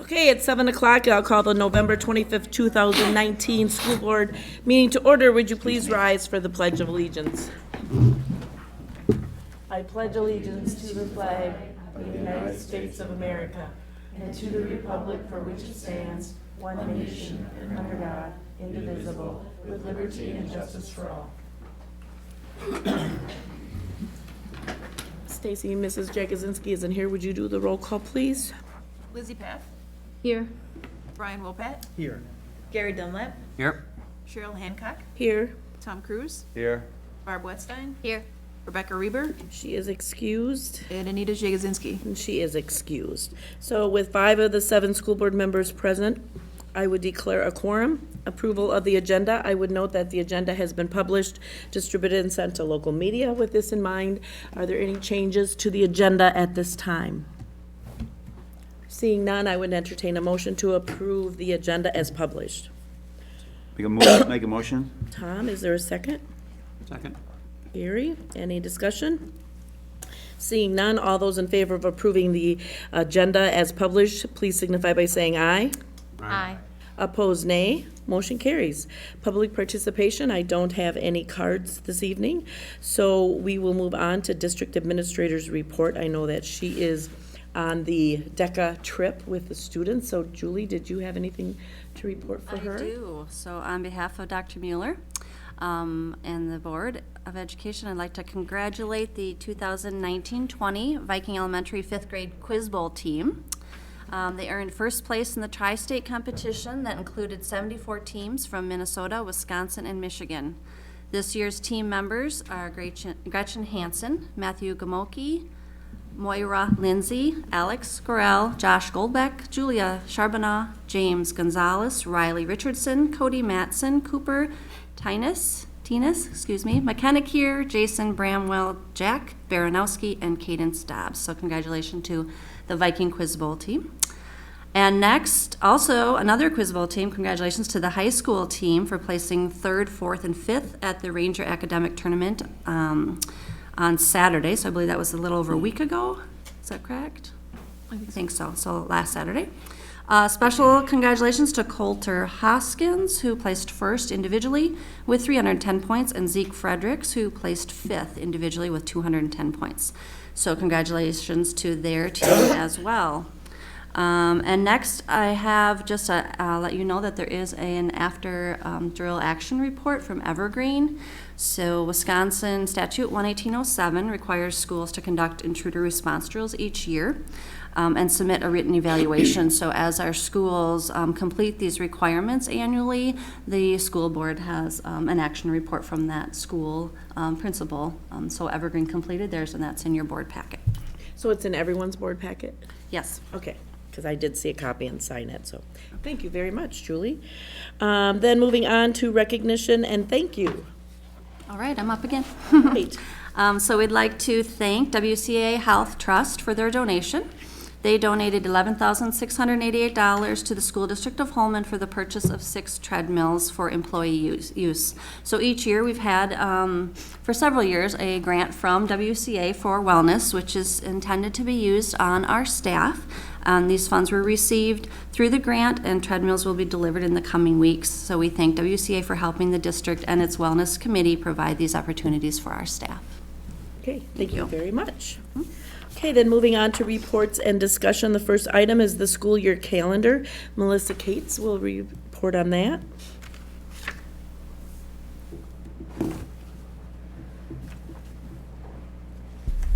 Okay, it's 7 o'clock. I'll call the November 25th, 2019 School Board meeting to order. Would you please rise for the Pledge of Allegiance? I pledge allegiance to the flag of the United States of America and to the republic for which it stands, one nation, under God, indivisible, with liberty and justice for all. Stacy, Mrs. Jagosinski isn't here. Would you do the roll call, please? Lizzie Paff. Here. Brian Wopat. Here. Gary Dunlap. Here. Cheryl Hancock. Here. Tom Cruise. Here. Barb Wetstein. Here. Rebecca Reber. She is excused. And Anita Jagosinski. And she is excused. So with 5 of the 7 school board members present, I would declare a quorum. Approval of the agenda. I would note that the agenda has been published, distributed, and sent to local media with this in mind. Are there any changes to the agenda at this time? Seeing none, I would entertain a motion to approve the agenda as published. Make a motion. Tom, is there a second? Second. Gary, any discussion? Seeing none, all those in favor of approving the agenda as published, please signify by saying aye. Aye. Opposed, nay. Motion carries. Public participation, I don't have any cards this evening, so we will move on to District Administrator's report. I know that she is on the DECA trip with the students, so Julie, did you have anything to report for her? I do. So on behalf of Dr. Mueller and the Board of Education, I'd like to congratulate the 2019-20 Viking Elementary 5th grade Quiz Bowl team. They earned first place in the tri-state competition that included 74 teams from Minnesota, Wisconsin, and Michigan. This year's team members are Gretchen Hansen, Matthew Gamoki, Moira Lindsay, Alex Gorell, Josh Goldbeck, Julia Charbonneau, James Gonzalez, Riley Richardson, Cody Matson, Cooper Tines, McKenna Kier, Jason Bramwell, Jack Baranowski, and Cadence Dobbs. So congratulations to the Viking Quiz Bowl team. And next, also another Quiz Bowl team, congratulations to the high school team for placing 3rd, 4th, and 5th at the Ranger Academic Tournament on Saturday. So I believe that was a little over a week ago. Is that correct? I think so. So last Saturday. Special congratulations to Coulter Hoskins, who placed 1st individually with 310 points, and Zeke Fredericks, who placed 5th individually with 210 points. So congratulations to their team as well. And next, I have just let you know that there is an after drill action report from Evergreen. So Wisconsin Statute 11807 requires schools to conduct intruder response drills each year and submit a written evaluation. So as our schools complete these requirements annually, the school board has an action report from that school principal. So Evergreen completed theirs, and that's in your board packet. So it's in everyone's board packet? Yes. Okay, because I did see a copy and sign it, so thank you very much, Julie. Then moving on to recognition and thank you. All right, I'm up again. Great. So we'd like to thank WCA Health Trust for their donation. They donated $11,688 to the School District of Holmen for the purchase of 6 treadmills for employee use. So each year we've had, for several years, a grant from WCA for wellness, which is intended to be used on our staff. These funds were received through the grant, and treadmills will be delivered in the coming weeks. So we thank WCA for helping the district and its wellness committee provide these opportunities for our staff. Okay, thank you very much. Okay, then moving on to reports and discussion. The first item is the school year calendar. Melissa Cates will report on that.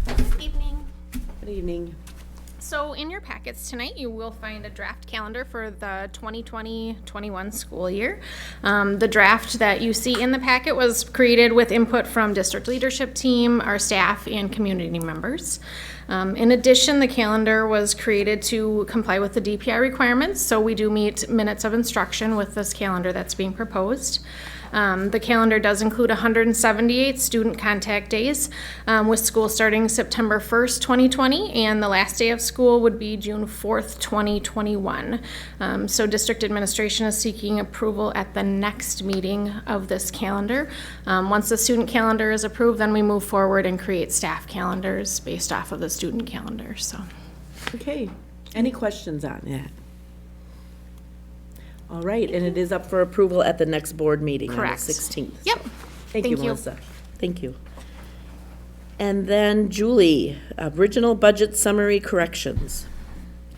Good evening. Good evening. So in your packets tonight, you will find a draft calendar for the 2020-21 school year. The draft that you see in the packet was created with input from district leadership team, our staff, and community members. In addition, the calendar was created to comply with the DPI requirements, so we do meet minutes of instruction with this calendar that's being proposed. The calendar does include 178 student contact days, with school starting September 1st, 2020, and the last day of school would be June 4th, 2021. So district administration is seeking approval at the next meeting of this calendar. Once the student calendar is approved, then we move forward and create staff calendars based off of the student calendar. So, Okay, any questions on that? All right, and it is up for approval at the next board meeting on the Correct. 16th. Yep. Thank you, Thank you. Melissa. Thank you. And then Julie, original budget summary corrections.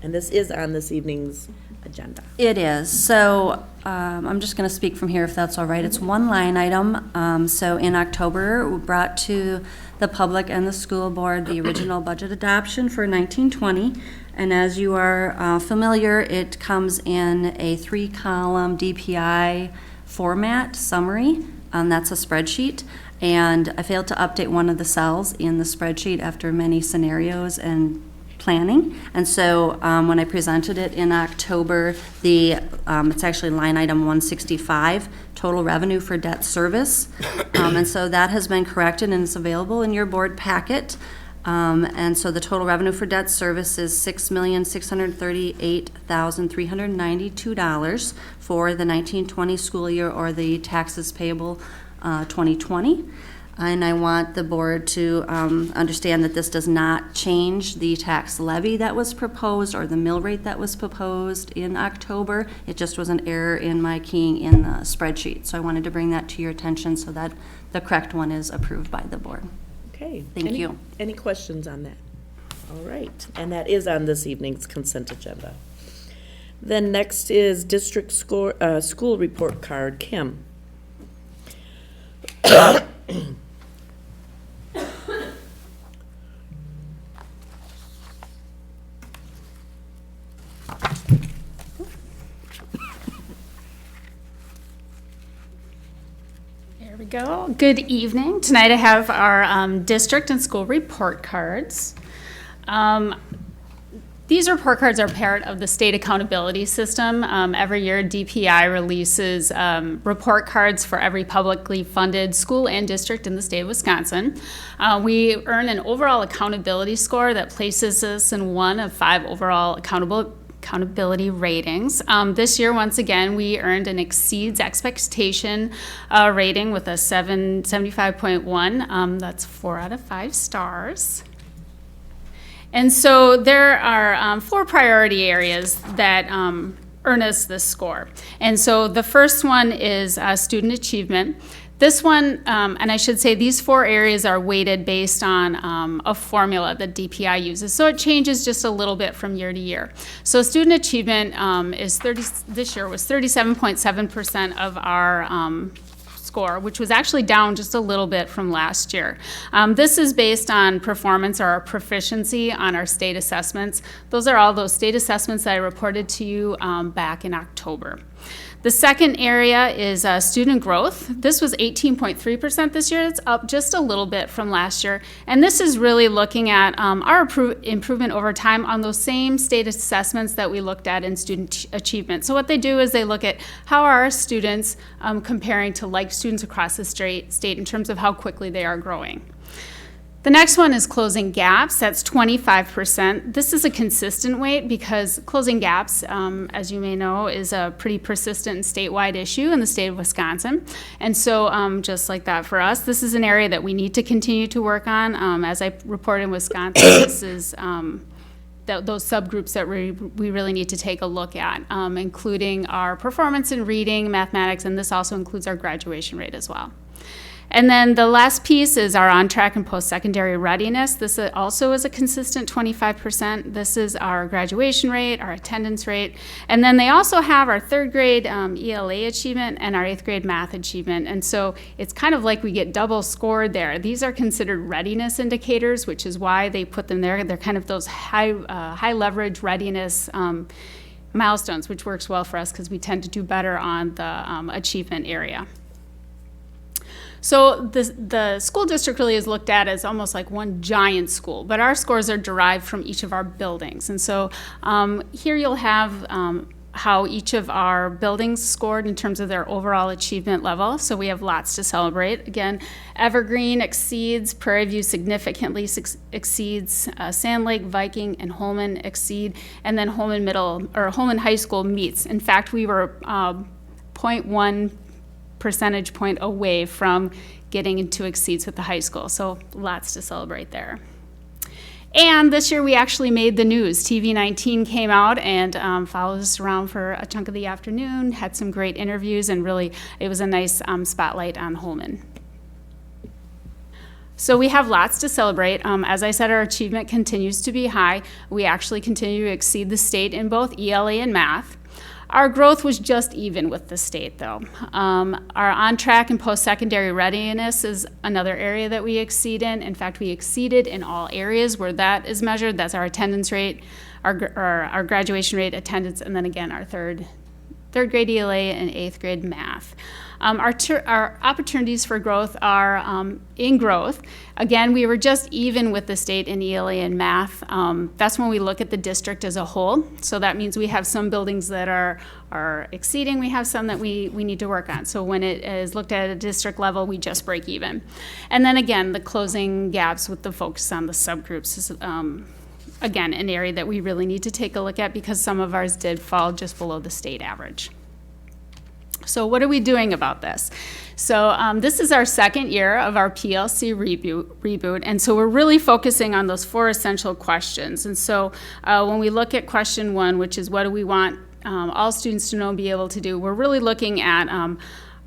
And this is on this evening's agenda. It is. So I'm just going to speak from here if that's all right. It's one line item. So in October, we brought to the public and the school board the original budget adoption for 1920. And as you are familiar, it comes in a 3-column DPI format summary. That's a spreadsheet. And I failed to update one of the cells in the spreadsheet after many scenarios and planning. And so when I presented it in October, it's actually line item 165, total revenue for debt service. And so that has been corrected and is available in your board packet. And so the total revenue for debt service is $6,638,392 for the 1920 school year, or the taxes payable 2020. And I want the board to understand that this does not change the tax levy that was proposed or the mill rate that was proposed in October. It just was an error in my keying in the spreadsheet. So I wanted to bring that to your attention so that the correct one is approved by the board. Okay. Thank you. Any questions on that? All right, and that is on this evening's consent agenda. Then next is district school report card. Kim. There we go. Good evening. Tonight I have our district and school report cards. These report cards are part of the state accountability system. Every year DPI releases report cards for every publicly funded school and district in the state of Wisconsin. We earn an overall accountability score that places us in one of 5 overall accountability ratings. This year, once again, we earned an exceeds expectation rating with a 75.1. That's 4 out of 5 stars. And so there are 4 priority areas that earn us this score. And so the first one is student achievement. This one, and I should say these 4 areas are weighted based on a formula that DPI uses. So it changes just a little bit from year to year. So student achievement this year was 37.7% of our score, which was actually down just a little bit from last year. This is based on performance or our proficiency on our state assessments. Those are all those state assessments that I reported to you back in October. The second area is student growth. This was 18.3% this year. It's up just a little bit from last year. And this is really looking at our improvement over time on those same state assessments that we looked at in student achievement. So what they do is they look at how are our students comparing to like students across the state in terms of how quickly they are growing. The next one is closing gaps. That's 25%. This is a consistent weight because closing gaps, as you may know, is a pretty persistent and statewide issue in the state of Wisconsin. And so just like that for us, this is an area that we need to continue to work on. As I report in Wisconsin, this is those subgroups that we really need to take a look at, including our performance in reading, mathematics, and this also includes our graduation rate as well. And then the last piece is our on-track and post-secondary readiness. This also is a consistent 25%. This is our graduation rate, our attendance rate. And then they also have our 3rd grade ELA achievement and our 8th grade math achievement. And so it's kind of like we get double scored there. These are considered readiness indicators, which is why they put them there. They're kind of those high leverage readiness milestones, which works well for us because we tend to do better on the achievement area. So the school district really is looked at as almost like one giant school, but our scores are derived from each of our buildings. And so here you'll have how each of our buildings scored in terms of their overall achievement level. So we have lots to celebrate. Again, Evergreen exceeds, Prairie View significantly exceeds, Sand Lake, Viking, and Holmen exceed, and then Holmen High School meets. In fact, we were 0.1 percentage point away from getting into exceeds with the high school. So lots to celebrate there. And this year we actually made the news. TV19 came out and followed us around for a chunk of the afternoon, had some great interviews, and really it was a nice spotlight on Holmen. So we have lots to celebrate. As I said, our achievement continues to be high. We actually continue to exceed the state in both ELA and math. Our growth was just even with the state, though. Our on-track and post-secondary readiness is another area that we exceed in. In fact, we exceeded in all areas where that is measured. That's our attendance rate, our graduation rate, attendance, and then again, our third grade ELA and 8th grade math. Our opportunities for growth are in growth. Again, we were just even with the state in ELA and math. That's when we look at the district as a whole. So that means we have some buildings that are exceeding. We have some that we need to work on. So when it is looked at a district level, we just break even. And then again, the closing gaps with the focus on the subgroups is again, an area that we really need to take a look at because some of ours did fall just below the state average. So what are we doing about this? So this is our second year of our PLC reboot, and so we're really focusing on those 4 essential questions. And so when we look at question 1, which is what do we want all students to know and be able to do, we're really looking at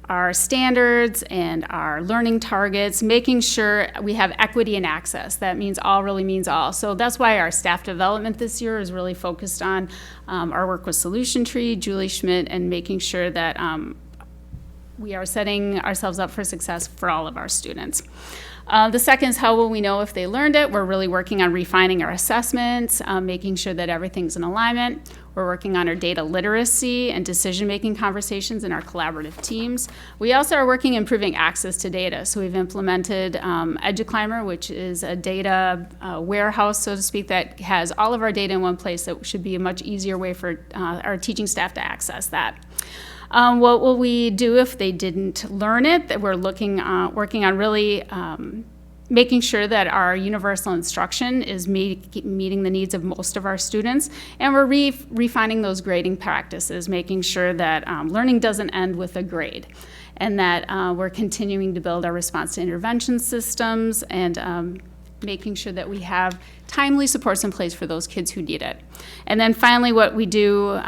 our standards and our learning targets, making sure we have equity and access. That means all really means all. So that's why our staff development this year is really focused on our work with Solution Tree, Julie Schmidt, and making sure that we are setting ourselves up for success for all of our students. The second is how will we know if they learned it? We're really working on refining our assessments, making sure that everything's in alignment. We're working on our data literacy and decision-making conversations in our collaborative teams. We also are working on improving access to data. So we've implemented EduClimber, which is a data warehouse, so to speak, that has all of our data in one place. That should be a much easier way for our teaching staff to access that. What will we do if they didn't learn it? That we're working on really making sure that our universal instruction is meeting the needs of most of our students, and we're refining those grading practices, making sure that learning doesn't end with a grade, and that we're continuing to build our response to intervention systems and making sure that we have timely supports in place for those kids who need it. And then finally, what we do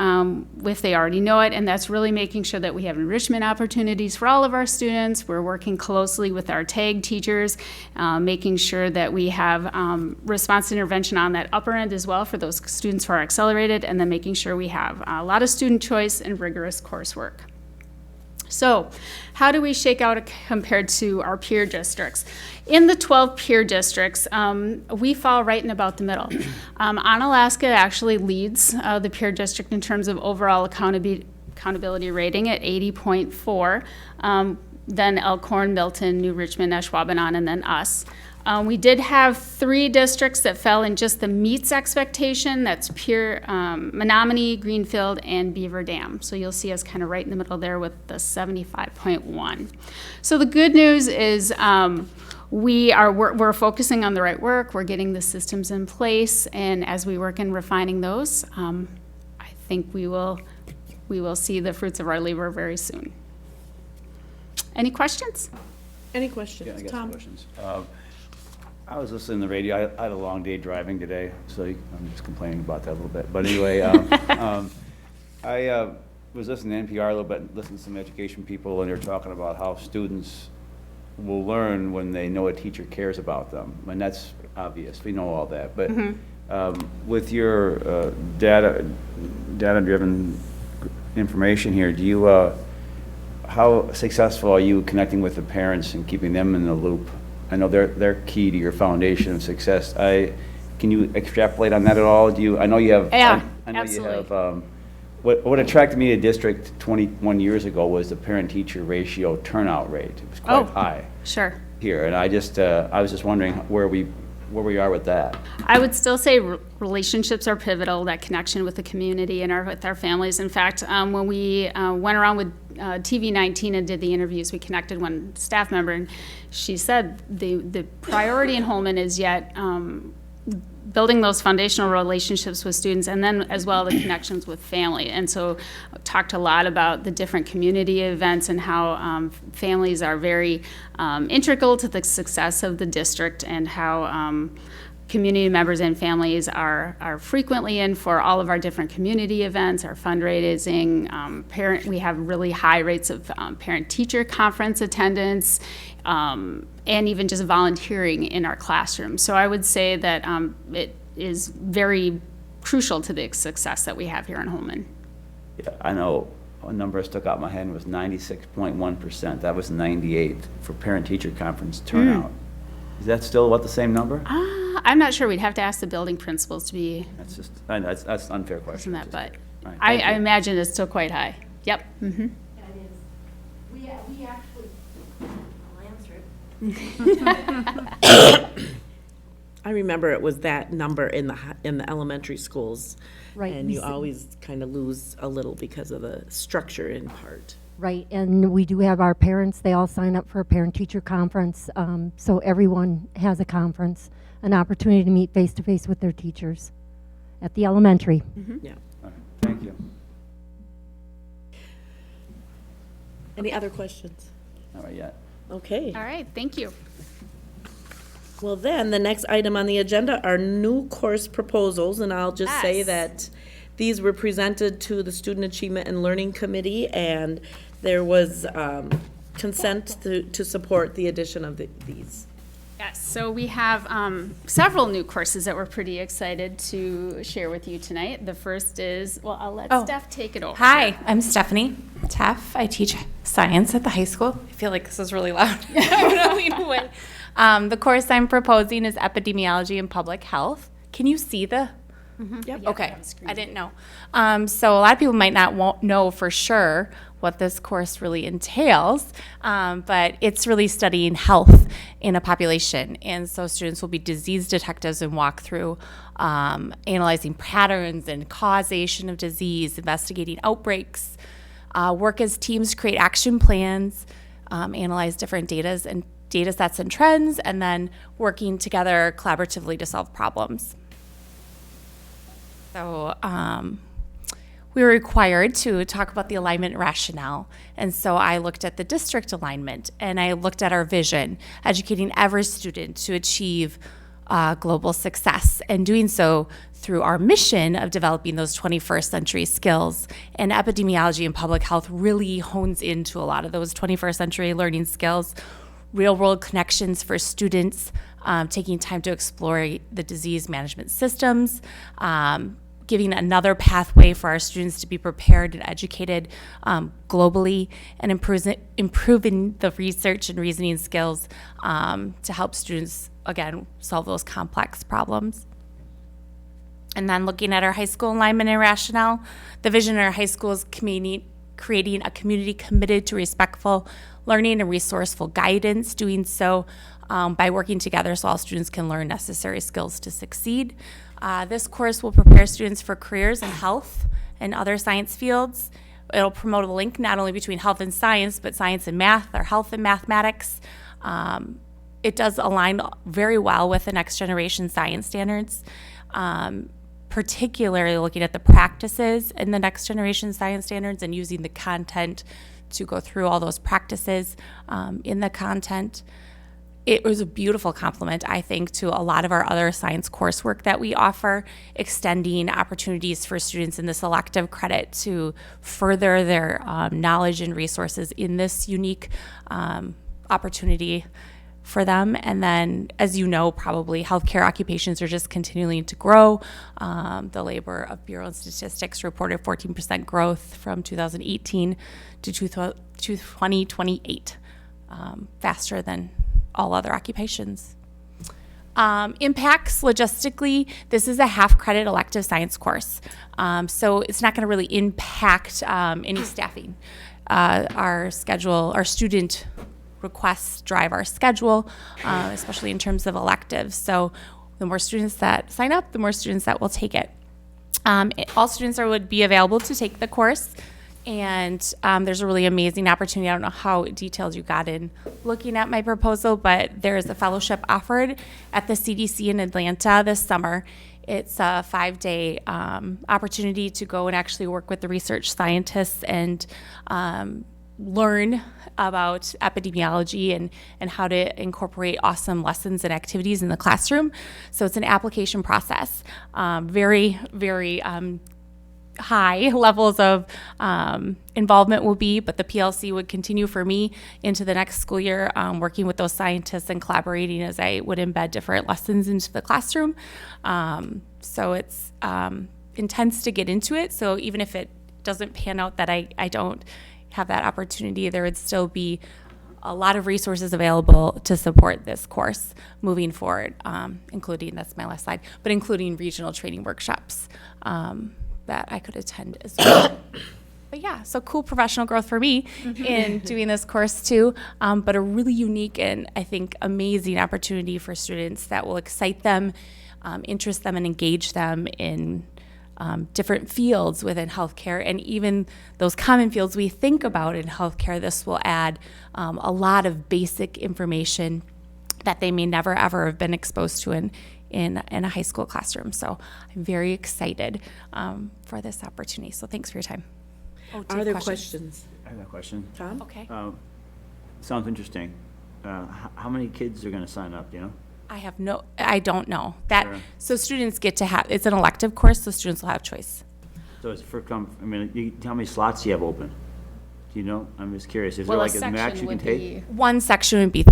if they already know it, and that's really making sure that we have enrichment opportunities for all of our students. We're working closely with our TAG teachers, making sure that we have response to intervention on that upper end as well for those students who are accelerated, and then making sure we have a lot of student choice and rigorous coursework. So how do we shake out compared to our peer districts? In the 12 peer districts, we fall right in about the middle. Onalaska actually leads the peer district in terms of overall accountability rating at 80.4. Then Elkhorn, Milton, New Richmond, Ashwaubenon, and then us. We did have 3 districts that fell in just the meets expectation. That's Menominee, Greenfield, and Beaver Dam. So you'll see us kind of right in the middle there with the 75.1. So the good news is we're focusing on the right work. We're getting the systems in place, and as we work in refining those, I think we will see the fruits of our labor very soon. Any questions? Any questions? Yeah, I got Tom? some questions. I was listening to the radio. I had a long day driving today, so I'm just complaining about that a little bit. But anyway, I was listening to NPR a little bit, listening to some education people, and they're talking about how students will learn when they know a teacher cares about them. And that's obvious. We know all that. But with your data-driven information here, do you how successful are you connecting with the parents and keeping them in the loop? I know they're key to your foundation of success. Can you extrapolate on that at all? I know you have. Yeah, I know absolutely. you have. What attracted me to district 21 years ago was the parent-teacher ratio turnout rate. It was quite high Sure. here, and I was just wondering where we are with that. I would still say relationships are pivotal, that connection with the community and with our families. In fact, when we went around with TV19 and did the interviews, we connected one staff member, and she said the priority in Holmen is yet building those foundational relationships with students, and then as well the connections with family. And so talked a lot about the different community events and how families are very integral to the success of the district, and how community members and families are frequently in for all of our different community events, our fundraising. We have really high rates of parent-teacher conference attendance, and even just volunteering in our classrooms. So I would say that it is very crucial to the success that we have here in Holmen. Yeah, I know a number that stuck out in my head was 96.1%. That was 98 for parent-teacher conference turnout. Is that still about the same number? I'm not sure. We'd have to ask the building principals to be That's just, I know, that's an unfair question. that, but All right, I thank you. imagine it's still quite high. Yep. Mm-hmm. We actually, I'll answer it. I remember it was that number in the elementary schools. Right, And we you s- always kind of lose a little because of the structure in part. Right, and we do have our parents, they all sign up for a parent-teacher conference, so everyone has a conference, an opportunity to meet face-to-face with their teachers at the elementary. Yeah. All right, thank you. Any other questions? Not right yet. Okay. All right. Thank you. Well, then, the next item on the agenda are new course proposals, and I'll just say Yes. that these were presented to the Student Achievement and Learning Committee, and there was consent to support the addition of these. Yes, so we have several new courses that we're pretty excited to share with you tonight. The first is, well, I'll let Steph take it over. Hi, I'm Stephanie Teff. I teach science at the high school. I feel like this is really loud. I'm gonna lean away. The course I'm proposing is epidemiology and public health. Can you see the? Yep. Okay, I didn't know. So a lot of people might not know for sure what this course really entails, but it's really studying health in a population. And so students will be disease detectives and walk through analyzing patterns and causation of disease, investigating outbreaks, work as teams, create action plans, analyze different data sets and trends, and then working together collaboratively to solve problems. So we were required to talk about the alignment rationale. And so I looked at the district alignment and I looked at our vision, educating every student to achieve global success, and doing so through our mission of developing those 21st century skills. And epidemiology and public health really hones into a lot of those 21st century learning skills, real world connections for students, taking time to explore the disease management systems, giving another pathway for our students to be prepared and educated globally, and improving the research and reasoning skills to help students, again, solve those complex problems. And then looking at our high school alignment and rationale, the vision in our high school is creating a community committed to respectful learning and resourceful guidance, doing so by working together so all students can learn necessary skills to succeed. This course will prepare students for careers in health and other science fields. It'll promote a link not only between health and science, but science and math, or health and mathematics. It does align very well with the next generation science standards, particularly looking at the practices in the next generation science standards and using the content to go through all those practices in the content. It was a beautiful complement, I think, to a lot of our other science coursework that we offer, extending opportunities for students in this elective credit to further their knowledge and resources in this unique opportunity for them. And then, as you know, probably healthcare occupations are just continuing to grow. The Labor of Bureau of Statistics reported 14% growth from 2018 to 2028, faster than all other occupations. Impacts logistically, this is a half credit elective science course. So it's not gonna really impact any staffing. Our schedule, our student requests drive our schedule, especially in terms of electives. So the more students that sign up, the more students that will take it. All students would be available to take the course. And there's a really amazing opportunity. I don't know how detailed you got in looking at my proposal, but there's a fellowship offered at the CDC in Atlanta this summer. It's a 5-day opportunity to go and actually work with the research scientists and learn about epidemiology and how to incorporate awesome lessons and activities in the classroom. So it's an application process. Very, very high levels of involvement will be, but the PLC would continue for me into the next school year, working with those scientists and collaborating as I would embed different lessons into the classroom. So it's intense to get into it. So even if it doesn't pan out that I don't have that opportunity, there would still be a lot of resources available to support this course moving forward, including, that's my last slide, but including regional training workshops that I could attend as well. But yeah, so cool professional growth for me in doing this course too, but a really unique and I think amazing opportunity for students that will excite them, interest them, and engage them in different fields within healthcare, and even those common fields we think about in healthcare. This will add a lot of basic information that they may never ever have been exposed to in a high school classroom. So I'm very excited for this opportunity. So thanks for your time. Are there questions? I have a question. Tom? Okay. Sounds interesting. How many kids are going to sign up, do you know? I don't know that. Sure. So students get to have, it's an elective course, so students will have choice. So it's you tell how many slots you have open? Do you know? I'm just curious. Is Well, there a like a max section you can would take? be, One section would be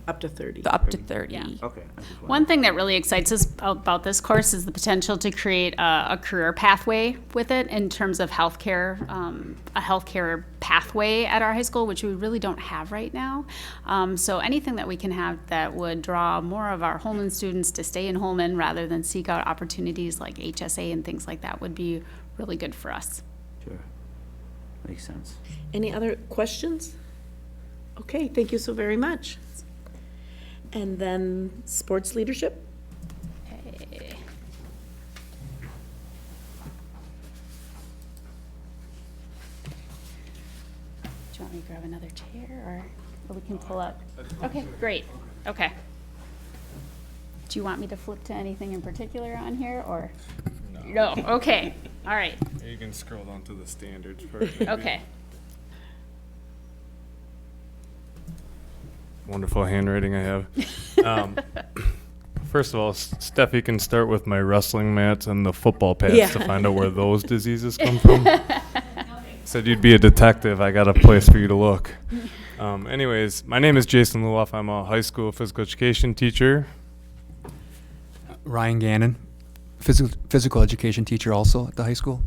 Up to 30. up to 30. Yeah. Okay. I just wondered. one thing that really excites us about this course is the potential to create a career pathway with it in terms of healthcare, a healthcare pathway at our high school, which we really don't have right now. So anything that we can have that would draw more of our Holmen students to stay in Holmen rather than seek out opportunities like HSA and things like that would be really good for us. Sure. Makes sense. Any other questions? Okay, thank you so very much. And then sports leadership? Do you want me to grab another chair or we can pull up? Okay, great. Okay. Do you want me to flip to anything in particular on here or? No. Okay. All right. You can scroll down to the standards part. maybe. Okay. Wonderful handwriting I have. First of all, Steffi can start with my wrestling mats and the football pads Yeah. to find out where those diseases come from. Said you'd be a detective. I got a place for you to look. Anyways, my name is Jason Luloff. I'm a high school physical education teacher. Ryan Gannon, physical education teacher also at the high school.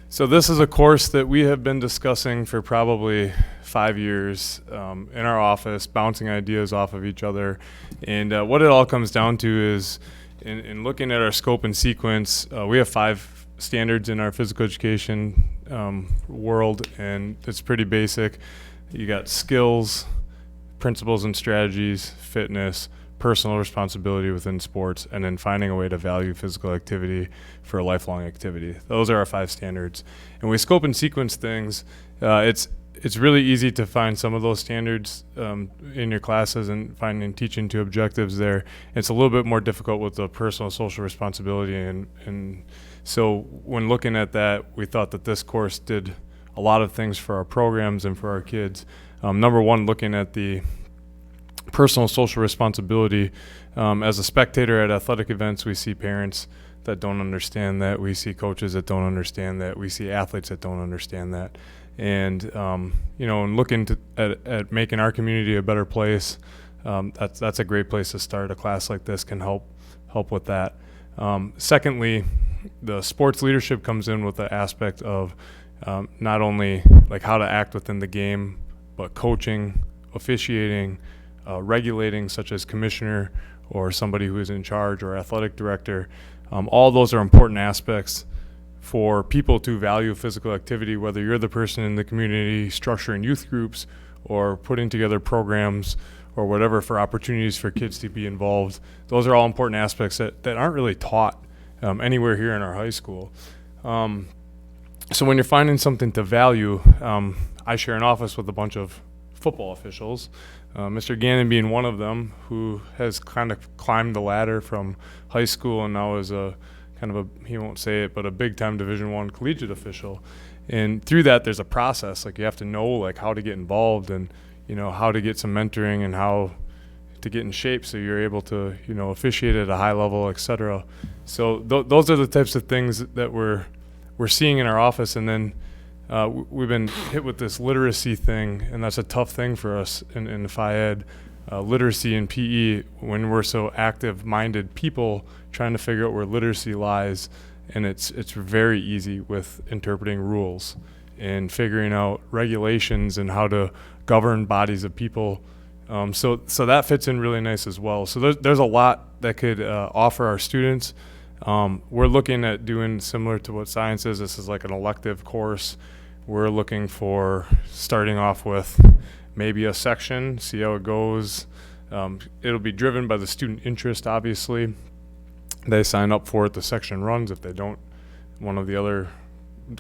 So this is a course that we have been discussing for probably 5 years in our office, bouncing ideas off of each other. And what it all comes down to is in looking at our scope and sequence, we have 5 standards in our physical education world, and it's pretty basic. You got skills, principles and strategies, fitness, personal responsibility within sports, and then finding a way to value physical activity for a lifelong activity. Those are our 5 standards. And we scope and sequence things. It's really easy to find some of those standards in your classes and finding teaching to objectives there. It's a little bit more difficult with the personal social responsibility. And so when looking at that, we thought that this course did a lot of things for our programs and for our kids. Number one, looking at the personal social responsibility. As a spectator at athletic events, we see parents that don't understand that. We see coaches that don't understand that. We see athletes that don't understand that. And, and looking at making our community a better place, that's a great place to start. A class like this can help with that. Secondly, the sports leadership comes in with the aspect of not only like how to act within the game, but coaching, officiating, regulating, such as commissioner or somebody who is in charge or athletic director. All those are important aspects for people to value physical activity, whether you're the person in the community structuring youth groups or putting together programs or whatever for opportunities for kids to be involved. Those are all important aspects that aren't really taught anywhere here in our high school. So when you're finding something to value, I share an office with a bunch of football officials, Mr. Gannon being one of them, who has kind of climbed the ladder from high school and now is a kind of he won't say it, but a big-time Division I collegiate official. And through that, there's a process. Like, you have to know, like, how to get involved and, you know, how to get some mentoring and how to get in shape so you're able to, you know, officiate at a high level, et cetera. So those are the types of things that we're seeing in our office. And then we've been hit with this literacy thing, and that's a tough thing for us in Phi Ed. Literacy in PE, when we're so active-minded people trying to figure out where literacy lies, and it's very easy with interpreting rules and figuring out regulations and how to govern bodies of people. So that fits in really nice as well. So there's a lot that could offer our students. We're looking at doing similar to what science is. This is like an elective course. We're looking for starting off with maybe a section, see how it goes. It'll be driven by the student interest, obviously. They sign up for it, the section runs. If they don't, one of the other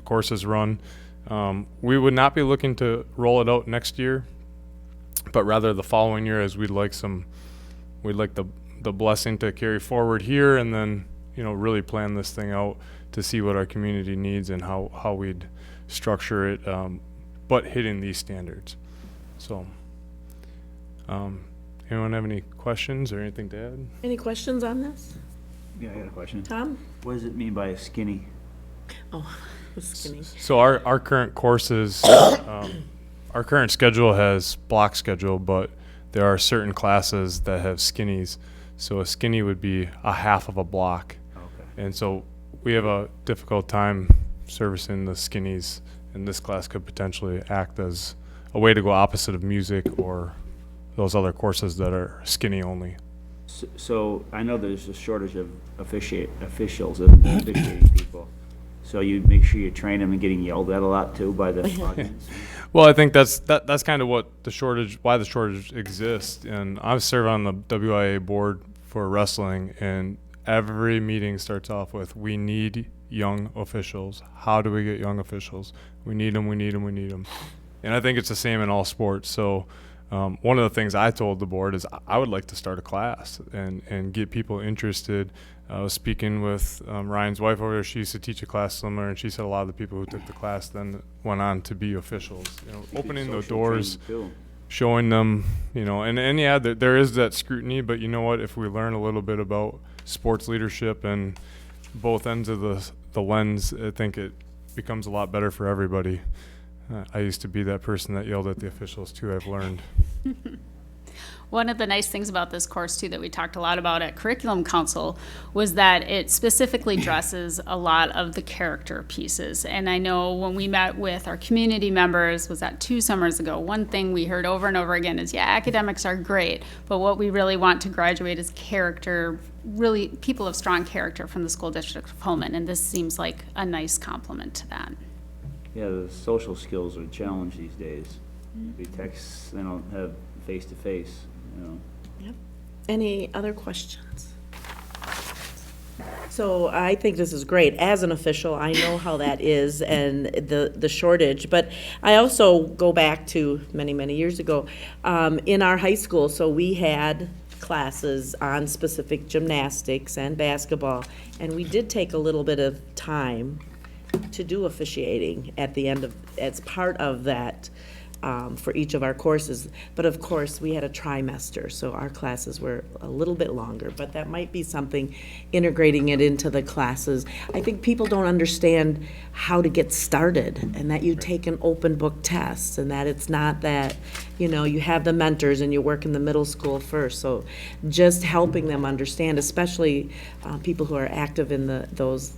courses run. We would not be looking to roll it out next year, but rather the following year, as we'd like the blessing to carry forward here, and then, you know, really plan this thing out to see what our community needs and how we'd structure it, but hitting these standards. So, anyone have any questions or anything to add? Any questions on this? Yeah, I got a question. Tom? What does it mean by skinny? Oh, skinny. So our current courses, our current schedule has block schedule, but there are certain classes that have skinnies. So a skinny would be a half of a block. Okay. And so we have a difficult time servicing the skinnies, and this class could potentially act as a way to go opposite of music or those other courses that are skinny only. So I know there's a shortage of officials and officiating people. So you make sure you train them and getting yelled at a lot too by the audience. Well, I think that's kind of what why the shortage exists. And I serve on the WIA board for wrestling, and every meeting starts off with, we need young officials. How do we get young officials? We need them, we need them, we need them. And I think it's the same in all sports. So one of the things I told the board is I would like to start a class and get people interested. I was speaking with Ryan's wife over there. She used to teach a class similar, and she said a lot of the people who took the class then went on to be officials. You know, opening the doors, showing them, you know, and yeah, there is that scrutiny, but you know what? If we learn a little bit about sports leadership and both ends of the lens, I think it becomes a lot better for everybody. I used to be that person that yelled at the officials too, I've learned. One of the nice things about this course too that we talked a lot about at Curriculum Council was that it specifically addresses a lot of the character pieces. And I know when we met with our community members, was that 2 summers ago, one thing we heard over and over again is, yeah, academics are great, but what we really want to graduate is character, really people of strong character from the School District of Holmen. And this seems like a nice complement to that. Yeah, the social skills are a challenge these days. They text, they don't have face-to-face, you know. Yep. Any other questions? So I think this is great. As an official, I know how that is and the shortage, but I also go back to many, many years ago in our high school. So we had classes on specific gymnastics and basketball, and we did take a little bit of time to do officiating at the end of, as part of that for each of our courses. But of course, we had a trimester, so our classes were a little bit longer, but that might be something, integrating it into the classes. I think people don't understand how to get started, and that you take an open book test, and that it's not that, you know, you have the mentors and you work in the middle school first. So just helping them understand, especially people who are active in those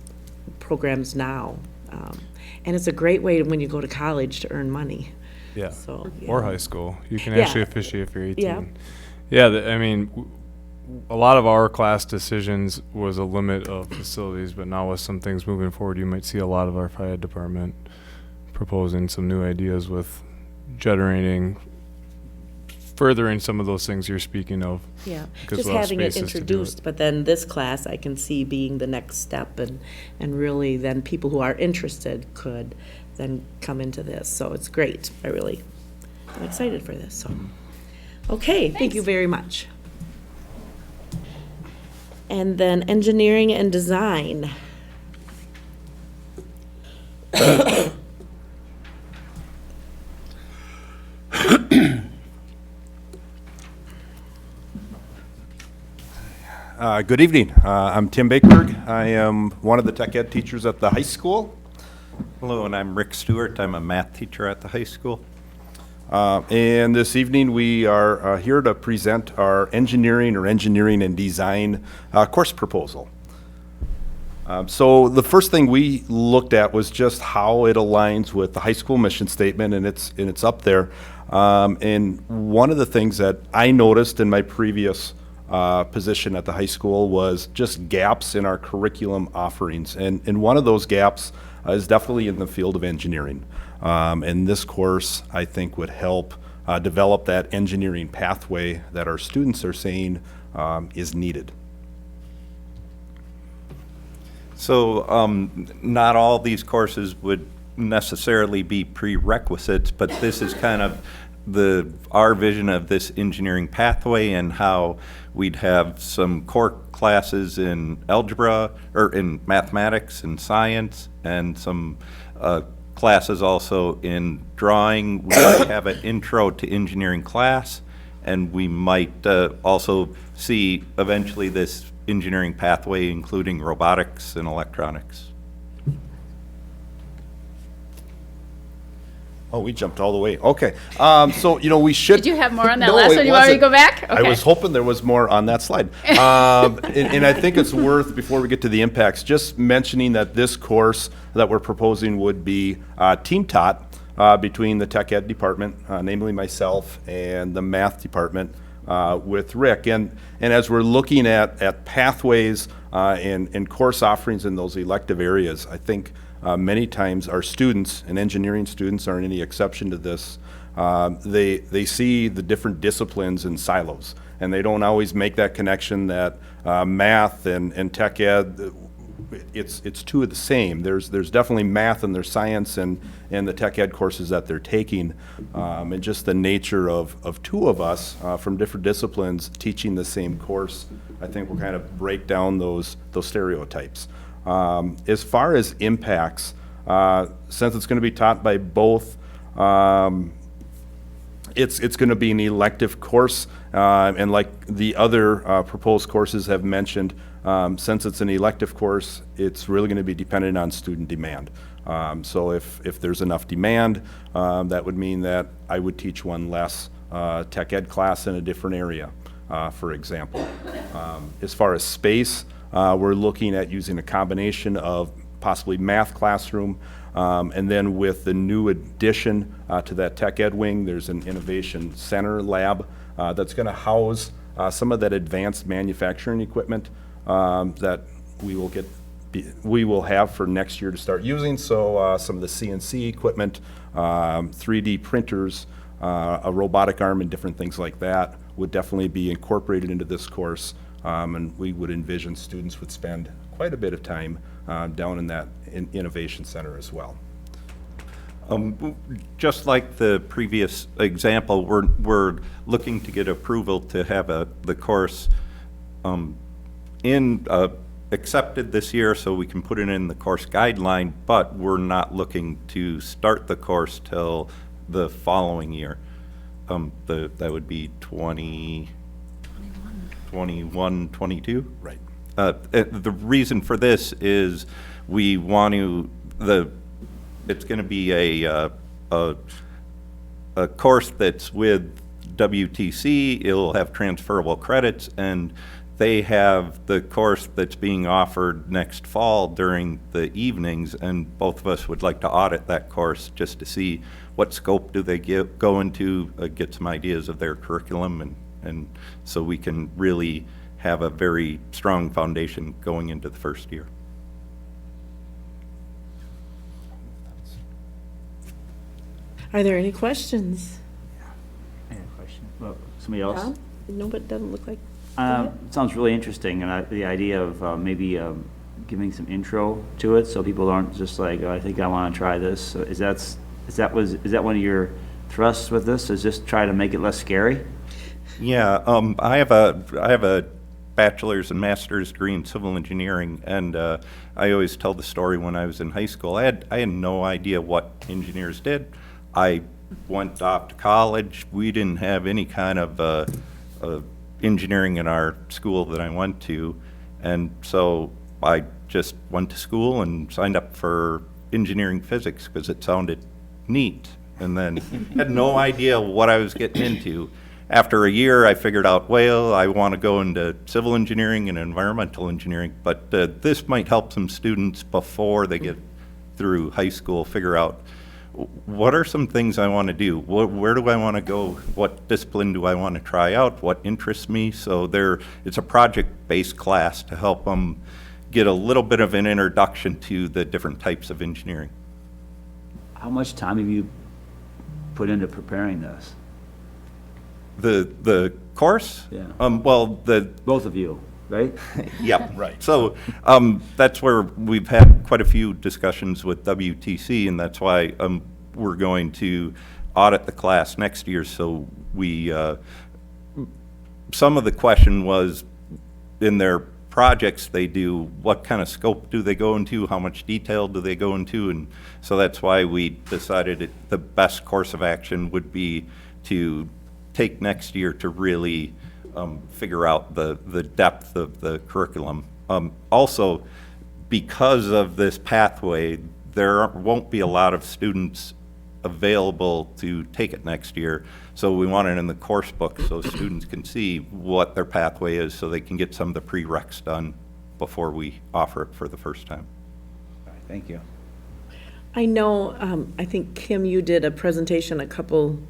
programs now. And it's a great way when you go to college to earn money. Yeah. So, yeah. Or high school. You can Yeah. actually officiate if you're 18. Yeah. Yeah, I mean, a lot of our class decisions was a limit of facilities, but now with some things moving forward, you might see a lot of our Phi Ed department proposing some new ideas with generating, furthering some of those things you're speaking of. Yeah, because just we'll have having it spaces to do introduced, but then this class I can see being the next step, and really then people who are interested could then come into this. So it's great. I'm excited for this. So, okay, thank you very much. And then engineering and design. Good evening. I'm Tim Bakeberg. I am one of the tech ed teachers at the high school. Hello, and I'm Rick Stewart. I'm a math teacher at the high school. And this evening we are here to present our engineering and design course proposal. So the first thing we looked at was just how it aligns with the high school mission statement, and it's up there. And one of the things that I noticed in my previous position at the high school was just gaps in our curriculum offerings. And one of those gaps is definitely in the field of engineering. And this course, I think, would help develop that engineering pathway that our students are saying is needed. So not all these courses would necessarily be prerequisites, but this is kind of our vision of this engineering pathway and how we'd have some core classes in algebra or in mathematics and science, and some classes also in drawing. We might have an intro to engineering class, and we might also see eventually this engineering pathway including robotics and electronics. Oh, we jumped all the way. Okay. So, we should. Did you have more on that No, last it one? You want me to wasn't. go back? I Okay. was hoping there was more on that slide. And I think it's worth, before we get to the impacts, just mentioning that this course that we're proposing would be team taught between the tech ed department, namely myself, and the math department with Rick. And as we're looking at pathways and course offerings in those elective areas, I think many times our students, and engineering students aren't any exception to this, they see the different disciplines in silos, and they don't always make that connection that math and tech ed, it's two of the same. There's definitely math and there's science and the tech ed courses that they're taking, and just the nature of two of us from different disciplines teaching the same course, I think we'll kind of break down those stereotypes. As far as impacts, since it's going to be taught by both, it's going to be an elective course, and like the other proposed courses have mentioned, since it's an elective course, it's really going to be dependent on student demand. So if there's enough demand, that would mean that I would teach one less tech ed class in a different area, for example. As far as space, we're looking at using a combination of possibly math classroom, and then with the new addition to that tech ed wing, there's an innovation center lab that's going to house some of that advanced manufacturing equipment that we will have for next year to start using. So some of the CNC equipment, 3D printers, a robotic arm, and different things like that would definitely be incorporated into this course. And we would envision students would spend quite a bit of time down in that innovation center as well. Just like the previous example, we're looking to get approval to have the course accepted this year so we can put it in the course guideline, but we're not looking to start the course till the following year. That would be 21, 22? Right. The reason for this is we want to, it's going to be a course that's with WTC. It'll have transferable credits, and they have the course that's being offered next fall during the evenings, and both of us would like to audit that course just to see what scope do they go into, get some ideas of their curriculum, and so we can really have a very strong foundation going into the first year. Are there any questions? I have a question. Well, somebody else? Tom? No, but it doesn't look like. Sounds really interesting, and the idea of maybe giving some intro to it, so people aren't just like, oh, I think I want to try this. So is that one of your thrusts with this? Is just try to make it less scary? Yeah, I have a bachelor's and master's degree in civil engineering, and I always tell the story when I was in high school. I had no idea what engineers did. I went off to college. We didn't have any kind of engineering in our school that I went to. And so I just went to school and signed up for engineering physics because it sounded neat, and then had no idea what I was getting into. After a year, I figured out, well, I want to go into civil engineering and environmental engineering, but this might help some students before they get through high school figure out what are some things I want to do? Where do I want to go? What discipline do I want to try out? What interests me? So it's a project-based class to help them get a little bit of an introduction to the different types of engineering. How much time have you put into preparing this? The course? Yeah. Well, Both of you, right? Yep. Right. So that's where we've had quite a few discussions with WTC, and that's why we're going to audit the class next year. So we, some of the question was in their projects they do, what kind of scope do they go into, how much detail do they go into, and so that's why we decided the best course of action would be to take next year to really figure out the depth of the curriculum. Also, because of this pathway, there won't be a lot of students available to take it next year. So we want it in the course book so students can see what their pathway is so they can get some of the prereqs done before we offer it for the first time. All right, thank you. I know, I think, Kim, you did a presentation a couple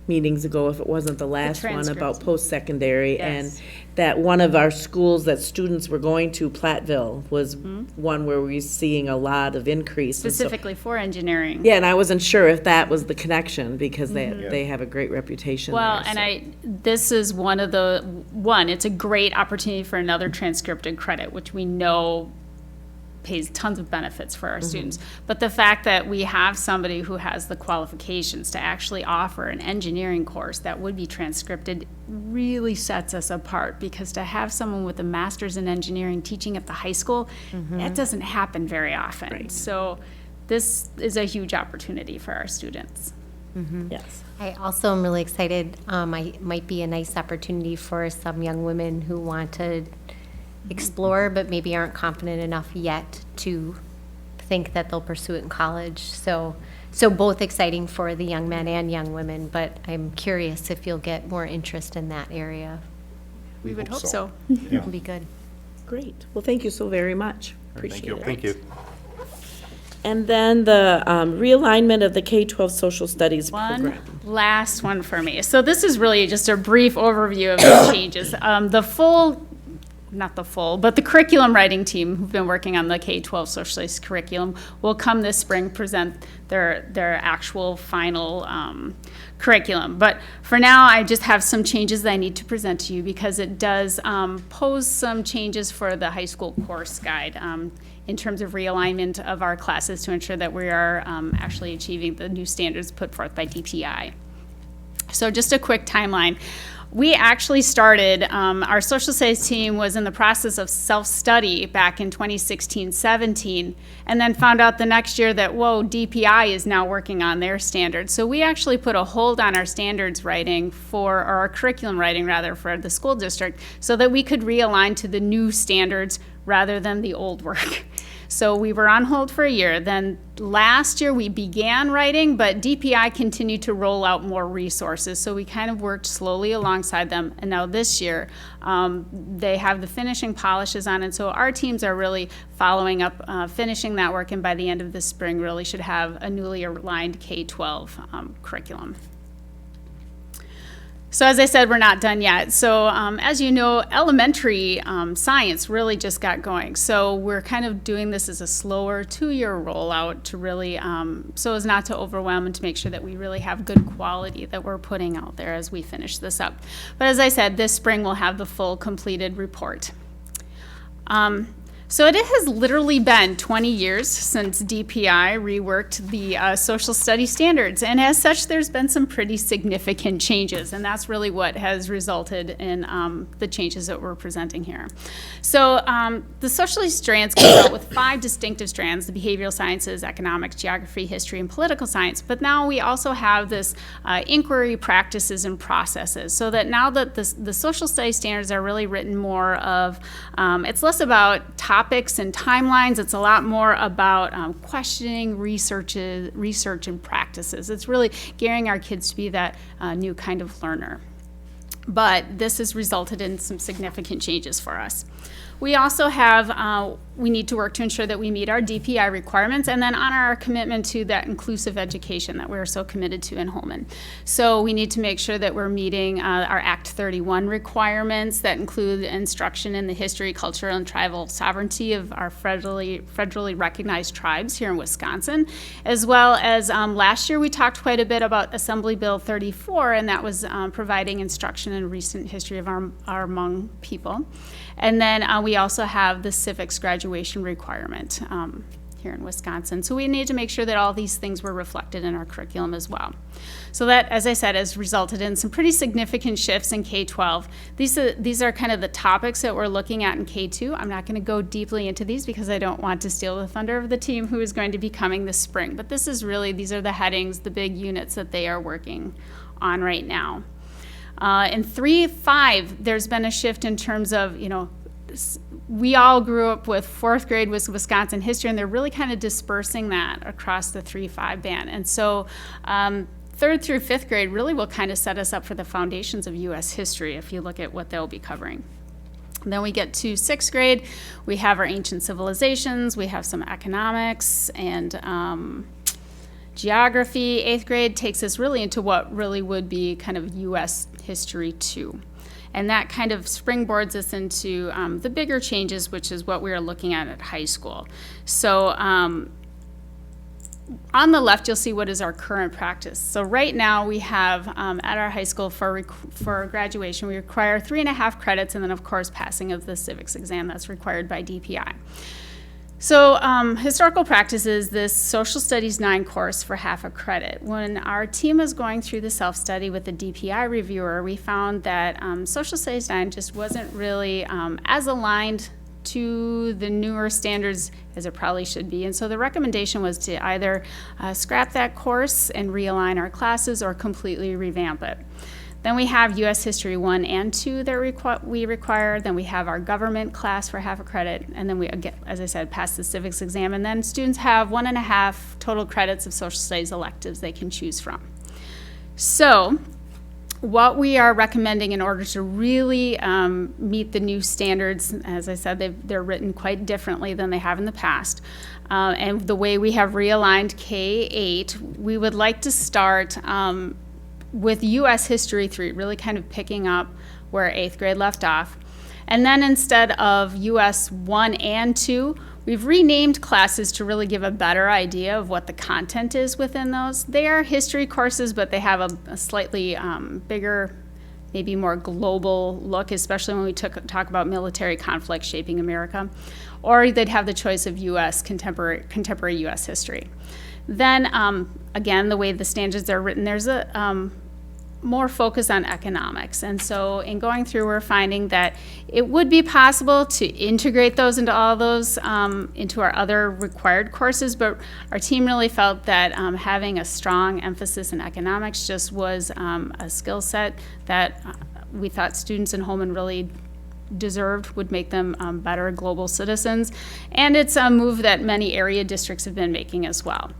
meetings ago, if it wasn't the last one, about transcripts. post-secondary, and Yes. that one of our schools that students were going to, Platteville, was one where we're seeing a lot of increase. And so- Specifically for engineering. Yeah, and I wasn't sure if that was the connection, because they have a great reputation there. Well, and so- this is it's a great opportunity for another transcripted credit, which we know pays tons of benefits for our students. But the fact that we have somebody who has the qualifications to actually offer an engineering course that would be transcripted really sets us apart, because to have someone with a master's in engineering teaching at the high school, that doesn't happen very often. So this is a huge opportunity for our students. Yes. I also am really excited. I might be a nice opportunity for some young women who want to explore, but maybe aren't confident enough yet to think that they'll pursue it in college. So both exciting for the young men and young women, but I'm curious if you'll get more interest in that area. We would hope so. It'll be good. Great. Well, thank you so very much. Appreciate it. Thank you. And then the realignment of the K-12 social studies program. One last one for me. So this is really just a brief overview of the changes. But the curriculum writing team who've been working on the K-12 social studies curriculum will come this spring present their actual final curriculum. But for now, I just have some changes that I need to present to you, because it does pose some changes for the high school course guide in terms of realignment of our classes to ensure that we are actually achieving the new standards put forth by DPI. So just a quick timeline. We actually started, our social studies team was in the process of self-study back in 2016-17, and then found out the next year that, whoa, DPI is now working on their standards. So we actually put a hold on our standards writing or our curriculum writing rather, for the school district, so that we could realign to the new standards rather than the old work. So we were on hold for a year. Then last year we began writing, but DPI continued to roll out more resources. So we kind of worked slowly alongside them. And now this year, they have the finishing polishes on. And so our teams are really following up, finishing that work. And by the end of the spring, really should have a newly aligned K-12 curriculum. So as I said, we're not done yet. So as you know, elementary science really just got going. So we're kind of doing this as a slower 2-year rollout to really, so as not to overwhelm and to make sure that we really have good quality that we're putting out there as we finish this up. But as I said, this spring we'll have the full completed report. So it has literally been 20 years since DPI reworked the social studies standards, and as such, there's been some pretty significant changes, and that's really what has resulted in the changes that we're presenting here. So the social strands comes out with 5 distinctive strands: the behavioral sciences, economics, geography, history, and political science. But now we also have this inquiry, practices, and processes, so that now that the social studies standards are really written more of, it's less about topics and timelines. It's a lot more about questioning, research, and practices. It's really gearing our kids to be that new kind of learner. But this has resulted in some significant changes for us. We also have, we need to work to ensure that we meet our DPI requirements and then honor our commitment to that inclusive education that we're so committed to in Holmen. So we need to make sure that we're meeting our Act 31 requirements that include instruction in the history, culture, and tribal sovereignty of our federally recognized tribes here in Wisconsin, as well as last year we talked quite a bit about Assembly Bill 34, and that was providing instruction in recent history of our Hmong people. And then we also have the civics graduation requirement here in Wisconsin. So we need to make sure that all these things were reflected in our curriculum as well. So that, as I said, has resulted in some pretty significant shifts in K-12. These are kind of the topics that we're looking at in K-2. I'm not going to go deeply into these because I don't want to steal the thunder of the team who is going to be coming this spring. But this is really, these are the headings, the big units that they are working on right now. In 3-5, there's been a shift in terms of, we all grew up with 4th grade with Wisconsin history, and they're really kind of dispersing that across the 3-5 band. And so 3rd through 5th grade really will kind of set us up for the foundations of U.S. history if you look at what they'll be covering. And then we get to 6th grade, we have our ancient civilizations, we have some economics and geography. 8th grade takes us really into what really would be kind of U.S. history too. And that kind of springboards us into the bigger changes, which is what we are looking at high school. So on the left, you'll see what is our current practice. So right now we have at our high school for graduation, we require 3.5 credits and then of course passing of the civics exam that's required by DPI. So historical practice is this Social Studies 9 course for half a credit. When our team was going through the self-study with the DPI reviewer, we found that Social Studies 9 just wasn't really as aligned to the newer standards as it probably should be. And so the recommendation was to either scrap that course and realign our classes or completely revamp it. Then we have U.S. History 1 and 2 that we require. Then we have our government class for half a credit. And then we, again, as I said, pass the civics exam. And then students have 1.5 total credits of social studies electives they can choose from. So what we are recommending in order to really meet the new standards, as I said, they're written quite differently than they have in the past. And the way we have realigned K-8, we would like to start with U.S. History 3, really kind of picking up where 8th grade left off. And then instead of U.S. 1 and 2, we've renamed classes to really give a better idea of what the content is within those. They are history courses, but they have a slightly bigger, maybe more global look, especially when we talk about military conflict shaping America. Or they'd have the choice of U.S. contemporary U.S. history. Then, again, the way the standards are written, there's a more focus on economics. And so in going through, we're finding that it would be possible to integrate those into all those, into our other required courses, but our team really felt that having a strong emphasis in economics just was a skill set that we thought students in Holmen really deserved, would make them better global citizens. And it's a move that many area districts have been making as well.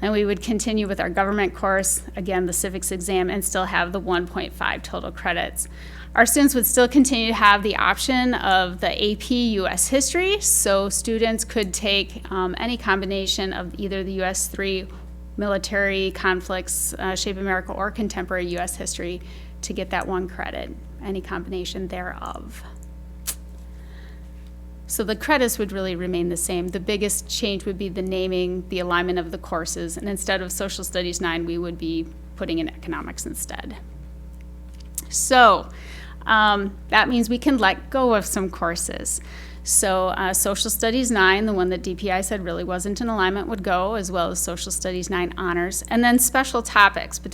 And we would continue with our government course, again, the civics exam, and still have the 1.5 total credits. Our students would still continue to have the option of the AP U.S. History, so students could take any combination of either the U.S. 3 military conflicts, shape America, or contemporary U.S. history to get that 1 credit, any combination thereof. So the credits would really remain the same. The biggest change would be the naming, the alignment of the courses, and instead of Social Studies 9, we would be putting in economics instead. So that means we can let go of some courses. So Social Studies 9, the one that DPI said really wasn't in alignment, would go, as well as Social Studies 9 honors. And then special topics, but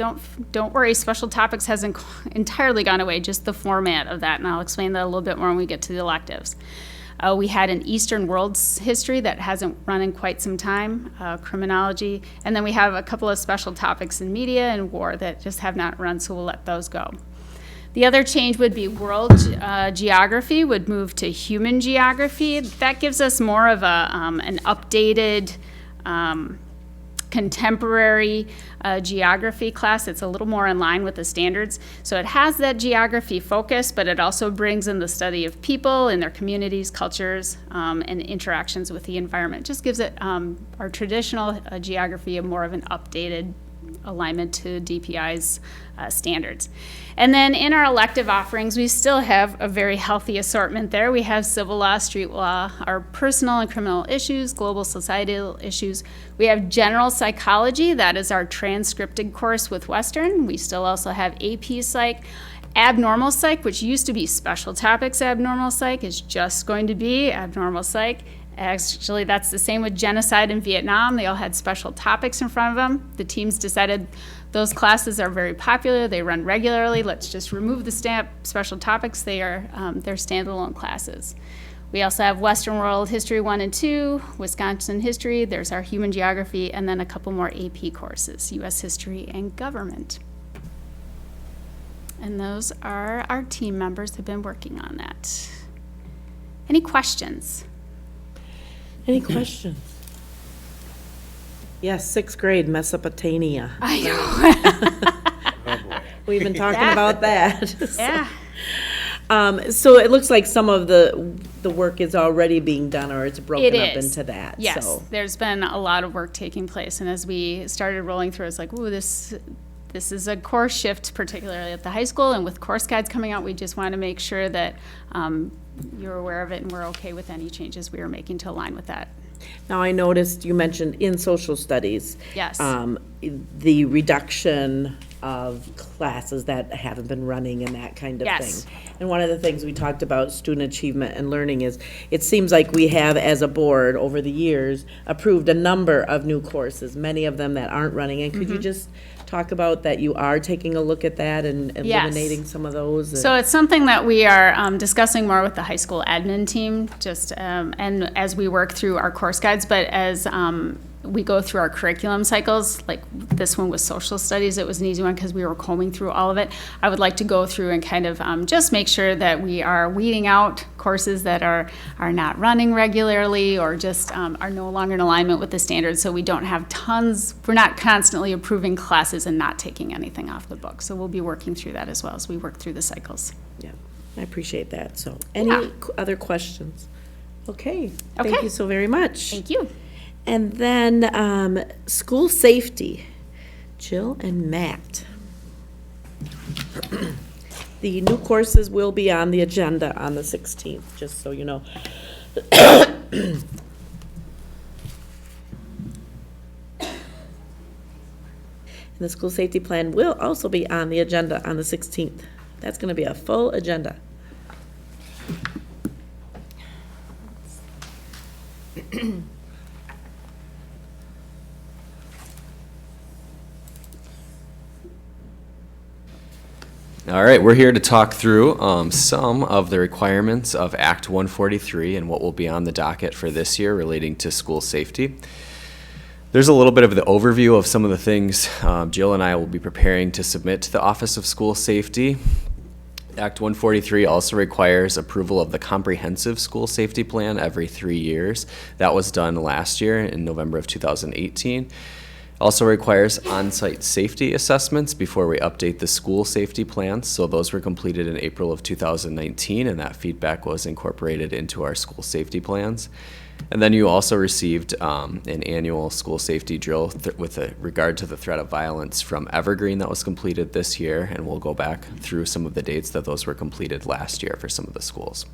don't worry, special topics hasn't entirely gone away, just the format of that, and I'll explain that a little bit more when we get to the electives. We had an Eastern World's History that hasn't run in quite some time, criminology, and then we have a couple of special topics in media and war that just have not run, so we'll let those go. The other change would be world geography would move to human geography. That gives us more of an updated, contemporary geography class. It's a little more in line with the standards. So it has that geography focus, but it also brings in the study of people and their communities, cultures, and interactions with the environment. Just gives it our traditional geography a more of an updated alignment to DPI's standards. And then in our elective offerings, we still have a very healthy assortment there. We have civil law, street law, our personal and criminal issues, global societal issues. We have general psychology, that is our transcripted course with Western. We still also have AP Psych. Abnormal Psych, which used to be special topics abnormal psych, is just going to be abnormal psych. Actually, that's the same with genocide in Vietnam. They all had special topics in front of them. The teams decided those classes are very popular. They run regularly. Let's just remove the special topics. They're standalone classes. We also have Western World History 1 and 2, Wisconsin History. There's our Human Geography, and then a couple more AP courses, U.S. History and Government. And those are our team members have been working on that. Any questions? Any questions? Yes, 6th grade, Mesopotamia. I know. We've been talking about that. Yeah. So it looks like some of the work is already being done, or it's broken up into that. Yes, so. There's been a lot of work taking place, and as we started rolling through, it's like, ooh, this is a course shift, particularly at the high school, and with course guides coming out, we just want to make sure that you're aware of it and we're okay with any changes we are making to align with that. Now, I noticed you mentioned in social studies. Yes. The reduction of classes that haven't been running and that kind of Yes. thing. And one of the things we talked about, student achievement and learning, is it seems like we have, as a board, over the years, approved a number of new courses, many of them that aren't running. And could you just talk about that you are taking a look at that and eliminating some of those? So it's something that we are discussing more with the high school admin team, just and as we work through our course guides, but as we go through our curriculum cycles, like this one was social studies, it was an easy one because we were combing through all of it. I would like to go through and kind of just make sure that we are weeding out courses that are not running regularly or just are no longer in alignment with the standards, so we don't have tons, we're not constantly approving classes and not taking anything off the book. So we'll be working through that as well as we work through the cycles. Yeah, I appreciate that. So any other questions? Okay, thank Okay. you so very much. Thank you. And then school safety, Jill and Matt. The new courses will be on the agenda on the 16th, just so you know. And the school safety plan will also be on the agenda on the 16th. That's going to be a full agenda. All right, we're here to talk through some of the requirements of Act 143 and what will be on the docket for this year relating to school safety. There's a little bit of the overview of some of the things Jill and I will be preparing to submit to the Office of School Safety. Act 143 also requires approval of the comprehensive school safety plan every 3 years. That was done last year in November of 2018. Also requires on-site safety assessments before we update the school safety plans. So those were completed in April of 2019, and that feedback was incorporated into our school safety plans. And then you also received an annual school safety drill with regard to the threat of violence from Evergreen that was completed this year, and we'll go back through some of the dates that those were completed last year for some of the schools.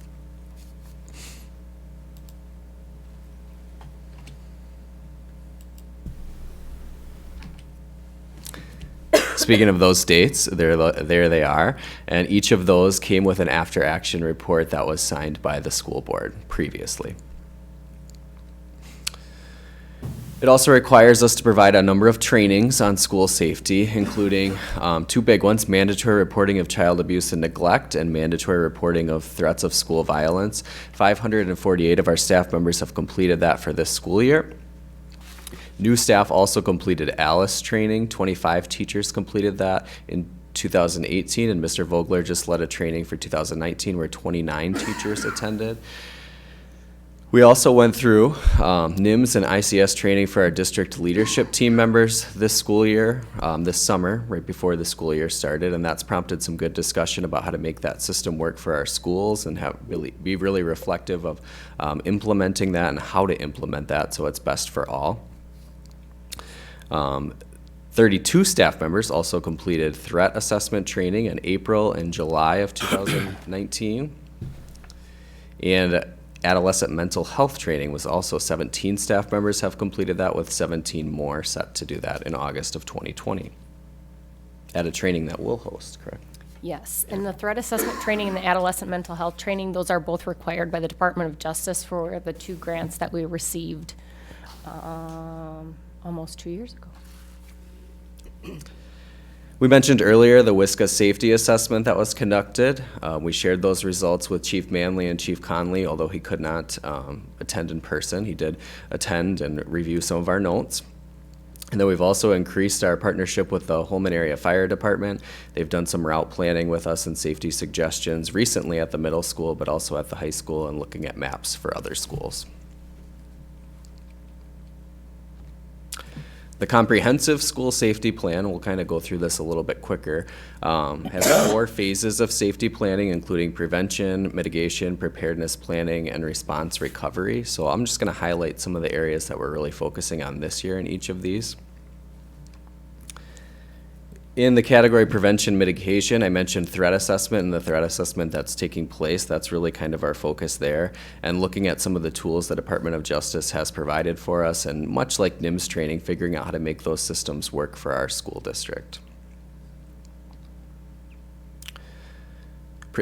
speaking of those dates, there they are. And each of those came with an after-action report that was signed by the school board previously. It also requires us to provide a number of trainings on school safety, including two big ones: mandatory reporting of child abuse and neglect and mandatory reporting of threats of school violence. 548 of our staff members have completed that for this school year. New staff also completed ALICE training. 25 teachers completed that in 2018, and Mr. Vogler just led a training for 2019 where 29 teachers attended. We also went through NIMS and ICS training for our district leadership team members this school year, this summer, right before the school year started, and that's prompted some good discussion about how to make that system work for our schools and be really reflective of implementing that and how to implement that so it's best for all. 32 staff members also completed threat assessment training in April and July of 2019. And adolescent mental health training was also 17 staff members have completed that, with 17 more set to do that in August of 2020 at a training that we'll host, correct? Yes, and the threat assessment training and the adolescent mental health training, those are both required by the Department of Justice for the 2 grants that we received almost 2 years ago. We mentioned earlier the WISCA safety assessment that was conducted. We shared those results with Chief Manley and Chief Conley, although he could not attend in person. He did attend and review some of our notes. And then we've also increased our partnership with the Holmen Area Fire Department. They've done some route planning with us and safety suggestions recently at the middle school, but also at the high school, and looking at maps for other schools. The comprehensive school safety plan, we'll kind of go through this a little bit quicker, has 4 phases of safety planning, including prevention, mitigation, preparedness planning, and response recovery. So I'm just going to highlight some of the areas that we're really focusing on this year in each of these. In the category prevention mitigation, I mentioned threat assessment and the threat assessment that's taking place. That's really kind of our focus there, and looking at some of the tools the Department of Justice has provided for us, and much like NIMS training, figuring out how to make those systems work for our school district.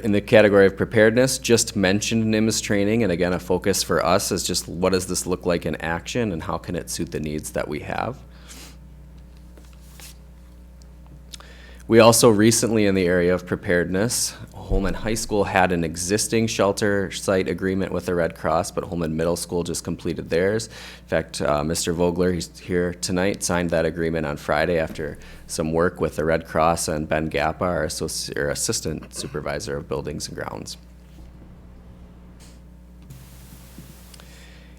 In the category of preparedness, just mentioned NIMS training, and again, a focus for us is just what does this look like in action and how can it suit the needs that we have. We also recently, in the area of preparedness, Holmen High School had an existing shelter site agreement with the Red Cross, but Holmen Middle School just completed theirs. In fact, Mr. Vogler, he's here tonight, signed that agreement on Friday after some work with the Red Cross and Ben Gappa, our Assistant Supervisor of Buildings and Grounds.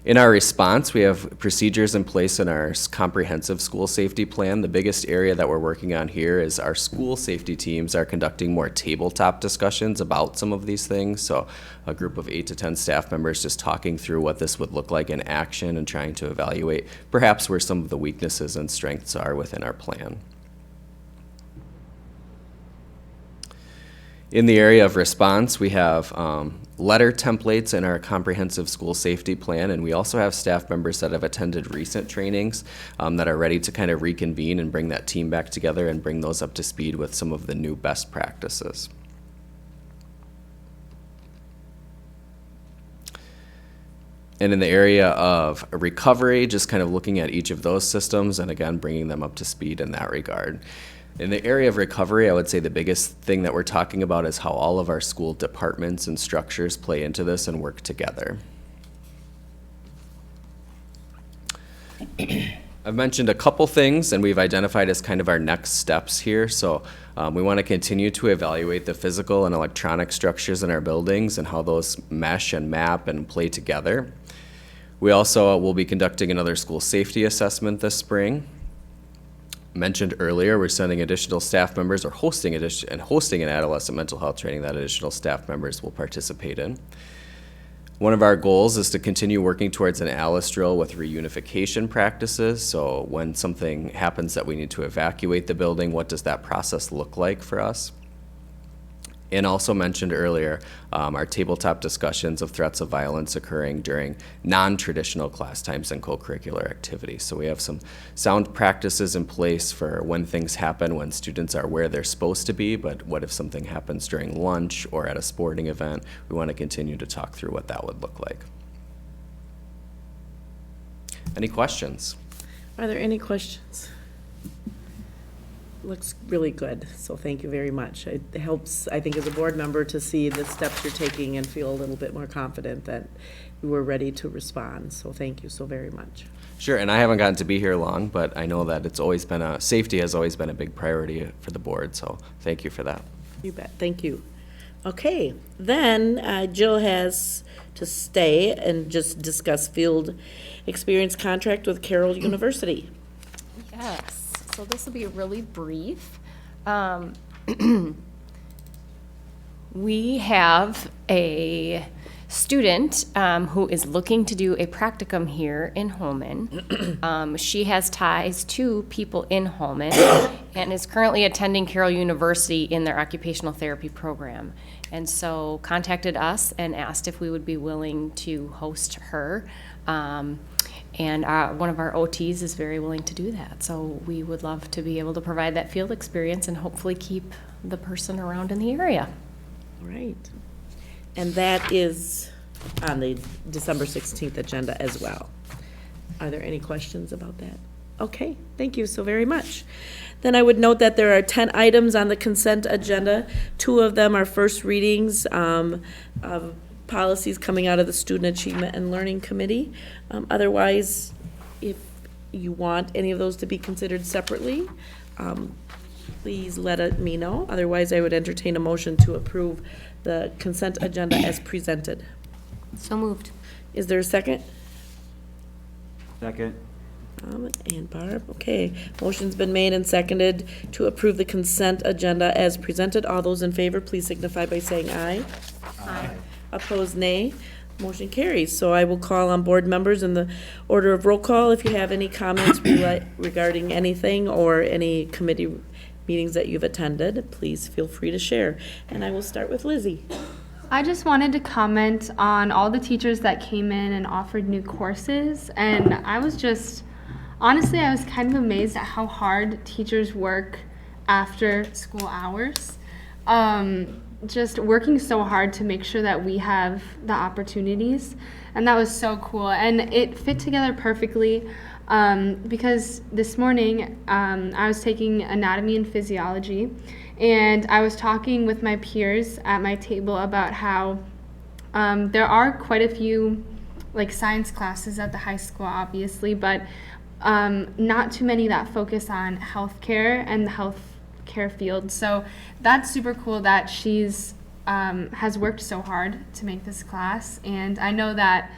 In our response, we have procedures in place in our comprehensive school safety plan. The biggest area that we're working on here is our school safety teams are conducting more tabletop discussions about some of these things. So a group of 8 to 10 staff members just talking through what this would look like in action and trying to evaluate perhaps where some of the weaknesses and strengths are within our plan. In the area of response, we have letter templates in our comprehensive school safety plan, and we also have staff members that have attended recent trainings that are ready to kind of reconvene and bring that team back together and bring those up to speed with some of the new best practices. And in the area of recovery, just kind of looking at each of those systems and again, bringing them up to speed in that regard. In the area of recovery, I would say the biggest thing that we're talking about is how all of our school departments and structures play into this and work together. I've mentioned a couple things, and we've identified as kind of our next steps here. So we want to continue to evaluate the physical and electronic structures in our buildings and how those mesh and map and play together. We also will be conducting another school safety assessment this spring. Mentioned earlier, we're sending additional staff members or hosting an adolescent mental health training that additional staff members will participate in. One of our goals is to continue working towards an ALICE drill with reunification practices. So when something happens that we need to evacuate the building, what does that process look like for us? And also mentioned earlier, our tabletop discussions of threats of violence occurring during non-traditional class times and co-curricular activities. So we have some sound practices in place for when things happen, when students are where they're supposed to be, but what if something happens during lunch or at a sporting event? We want to continue to talk through what that would look like. Any questions? Are there any questions? Looks really good, so thank you very much. It helps, I think, as a board member to see the steps you're taking and feel a little bit more confident that you were ready to respond, so thank you so very much. Sure, and I haven't gotten to be here long, but I know that safety has always been a big priority for the board, so thank you for that. You bet, thank you. Okay, then Jill has to stay and just discuss field experience contract with Carroll University. Yes, so this will be really brief. We have a student who is looking to do a practicum here in Holmen. She has ties to people in Holmen and is currently attending Carroll University in their occupational therapy program. And so contacted us and asked if we would be willing to host her. And one of our OTs is very willing to do that. So we would love to be able to provide that field experience and hopefully keep the person around in the area. Right. And that is on the December 16th agenda as well. Are there any questions about that? Okay, thank you so very much. Then I would note that there are 10 items on the consent agenda. 2 of them are first readings of policies coming out of the Student Achievement and Learning Committee. Otherwise, if you want any of those to be considered separately, please let me know. Otherwise, I would entertain a motion to approve the consent agenda as presented. So moved. Is there a second? Second. And Barb, okay. Motion's been made and seconded to approve the consent agenda as presented. All those in favor, please signify by saying aye. Aye. Opposed, nay. Motion carries. So I will call on board members in the order of roll call. If you have any comments regarding anything or any committee meetings that you've attended, please feel free to share. And I will start with Lizzie. I just wanted to comment on all the teachers that came in and offered new courses. And I was kind of amazed at how hard teachers work after school hours. Just working so hard to make sure that we have the opportunities. And that was so cool. And it fit together perfectly because this morning I was taking anatomy and physiology, and I was talking with my peers at my table about how there are quite a few science classes at the high school, obviously, but not too many that focus on healthcare and the healthcare field. So that's super cool that she's has worked so hard to make this class, and I know that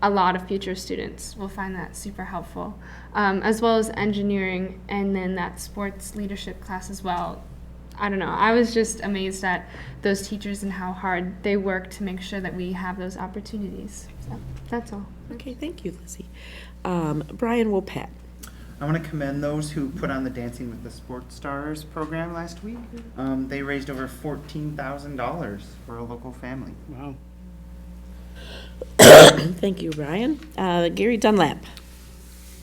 a lot of future students will find that super helpful, as well as engineering, and then that sports leadership class as well. I don't know, I was just amazed at those teachers and how hard they work to make sure that we have those opportunities. So that's all. Okay, thank you, Lizzie. Brian Wopat. I want to commend those who put on the Dancing with the Sports Stars program last week. They raised over $14,000 for a local family. Wow. Thank you, Brian. Gary Dunlap.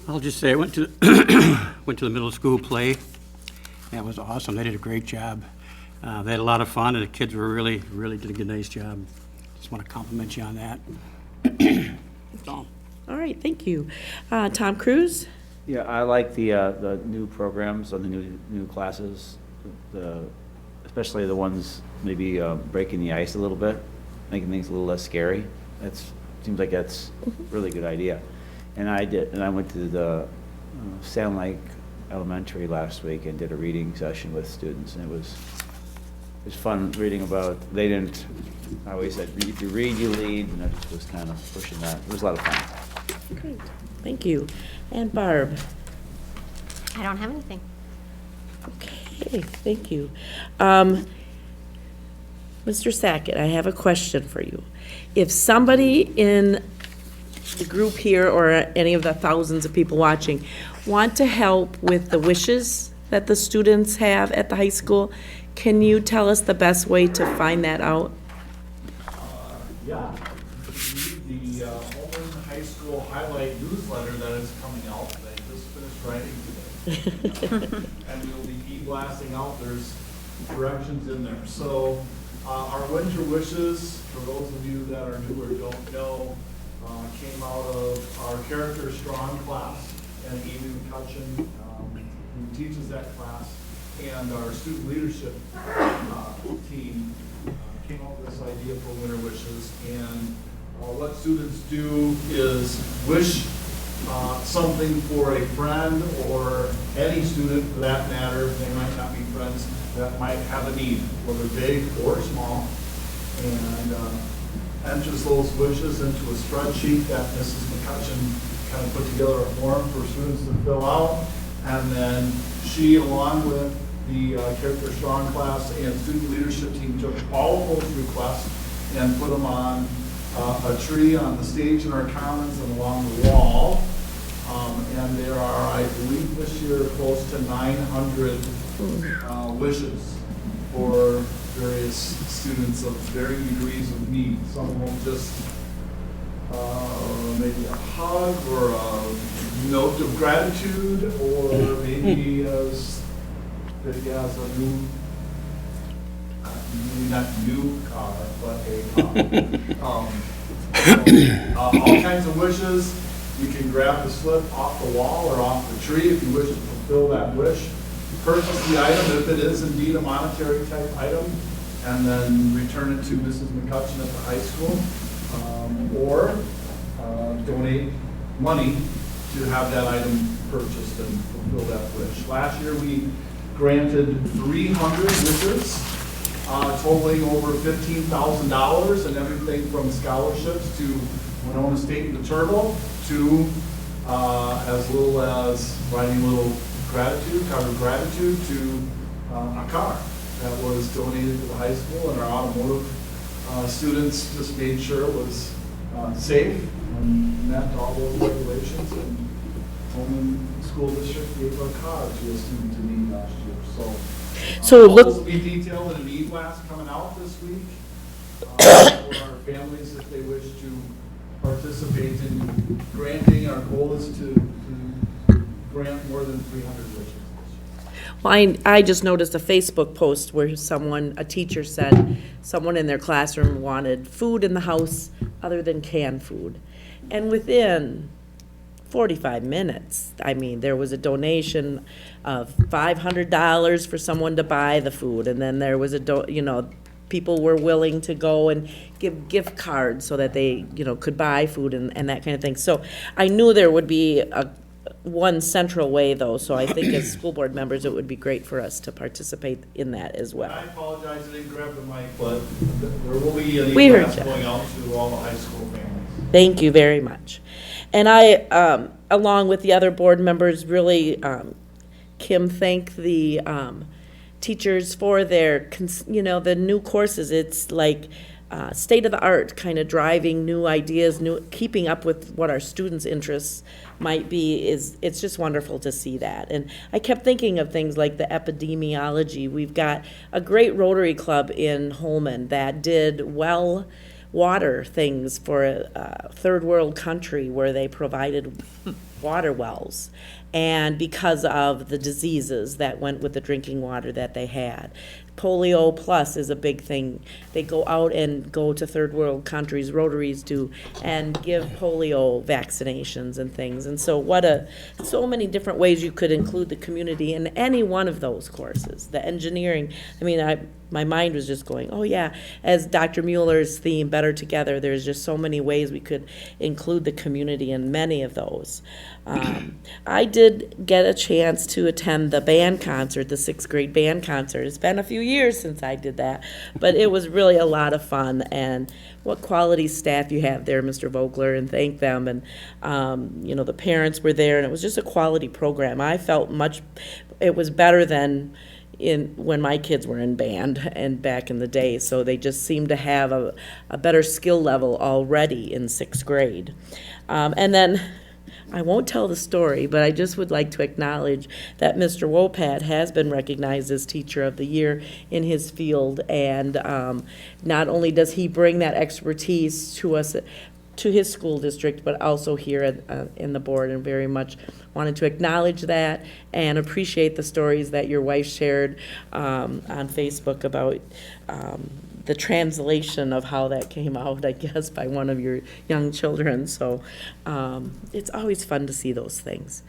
I'll just say I went to the middle school play. That was awesome. They did a great job. They had a lot of fun, and the kids were really did a good, nice job. Just want to compliment you on that. That's all. All right, thank you. Tom Cruise. Yeah, I like the new programs or the new classes, especially the ones maybe breaking the ice a little bit, making things a little less scary. That seems like that's a really good idea. And I went to the Sand Lake Elementary last week and did a reading session with students, and it was fun reading about. I always said, if you read, you lead, and I just was kind of pushing that. It was a lot of fun. Great, thank you. And Barb. I don't have anything. Okay, thank you. Mr. Sackett, I have a question for you. If somebody in the group here or any of the thousands of people watching want to help with the wishes that the students have at the high school, Can you tell us the best way to find that out? Yeah. The Holmen High School highlight newsletter that is coming out, that I just finished writing today. And we'll be e-blasting out, there's directions in there. So our winter wishes, for those of you that are new or don't know, came out of our Character Strong class, and Amy McCutcheon, who teaches that class, and our student leadership team came up with this idea for winter wishes. And what students do is wish something for a friend or any student for that matter. They might not be friends, that might have a need, whether big or small, and enters those wishes into a spreadsheet that Mrs. McCutcheon kind of put together a form for students to fill out, and then she, along with the Character Strong class and student leadership team, took all of those requests and put them on a tree on the stage in our commons and along the wall. And there are, I believe this year, close to 900 wishes for various students of varying degrees of need. Some of them just maybe a hug or a note of gratitude, or maybe as big as a new, maybe not new car, but a car. All kinds of wishes. You can grab the slip off the wall or off the tree if you wish to fulfill that wish. Purchase the item if it is indeed a monetary type item, and then return it to Mrs. McCutcheon at the high school, or donate money to have that item purchased and fulfill that wish. Last year we granted 300 wishes, totaling over $15,000, and everything from scholarships to Winona State and the Turtle to as little as writing a little gratitude, card of gratitude, to a car that was donated to the high school, and our automotive students just made sure it was safe and met all those regulations, and Holmen School District gave a car to a student in need last year. So all look- those will be detailed in an e-blast coming out this week for our families if they wish to participate in granting. Our goal is to grant more than 300 wishes. Well, I just noticed a Facebook post where a teacher said someone in their classroom wanted food in the house other than canned food. And within 45 minutes, I mean, there was a donation of $500 for someone to buy the food. And then there was people were willing to go and give gift cards so that they, could buy food and that kind of thing. So I knew there would be one central way, though, so I think as school board members, it would be great for us to participate in that as well. I apologize I didn't grab the mic, but there will be an We heard e-blast you. going out to all the high school families. Thank you very much. And I, along with the other board members, really, Kim, thank the teachers for their, the new courses. It's like state of the art, kind of driving new ideas, keeping up with what our students' interests might be. It's just wonderful to see that. And I kept thinking of things like the epidemiology. We've got a great Rotary Club in Holmen that did water things for a third world country where they provided water wells, and because of the diseases that went with the drinking water that they had. Polio Plus is a big thing. They go out and go to third world countries, Rotaries do, and give polio vaccinations and things. And so so many different ways you could include the community in any one of those courses. The engineering, my mind was just going, oh yeah, as Dr. Mueller's theme, Better Together, there's just so many ways we could include the community in many of those. I did get a chance to attend the band concert, the 6th grade band concert. It's been a few years since I did that, but it was really a lot of fun. And what quality staff you have there, Mr. Vogler, and thank them. And, the parents were there, and it was just a quality program. I felt it was better than when my kids were in band and back in the day. So they just seemed to have a better skill level already in 6th grade. And then I won't tell the story, but I just would like to acknowledge that Mr. Wopat has been recognized as Teacher of the Year in his field, and not only does he bring that expertise to us, to his school district, but also here in the board, and very much wanted to acknowledge that and appreciate the stories that your wife shared on Facebook about the translation of how that came out, I guess, by one of your young children. So it's always fun to see those things.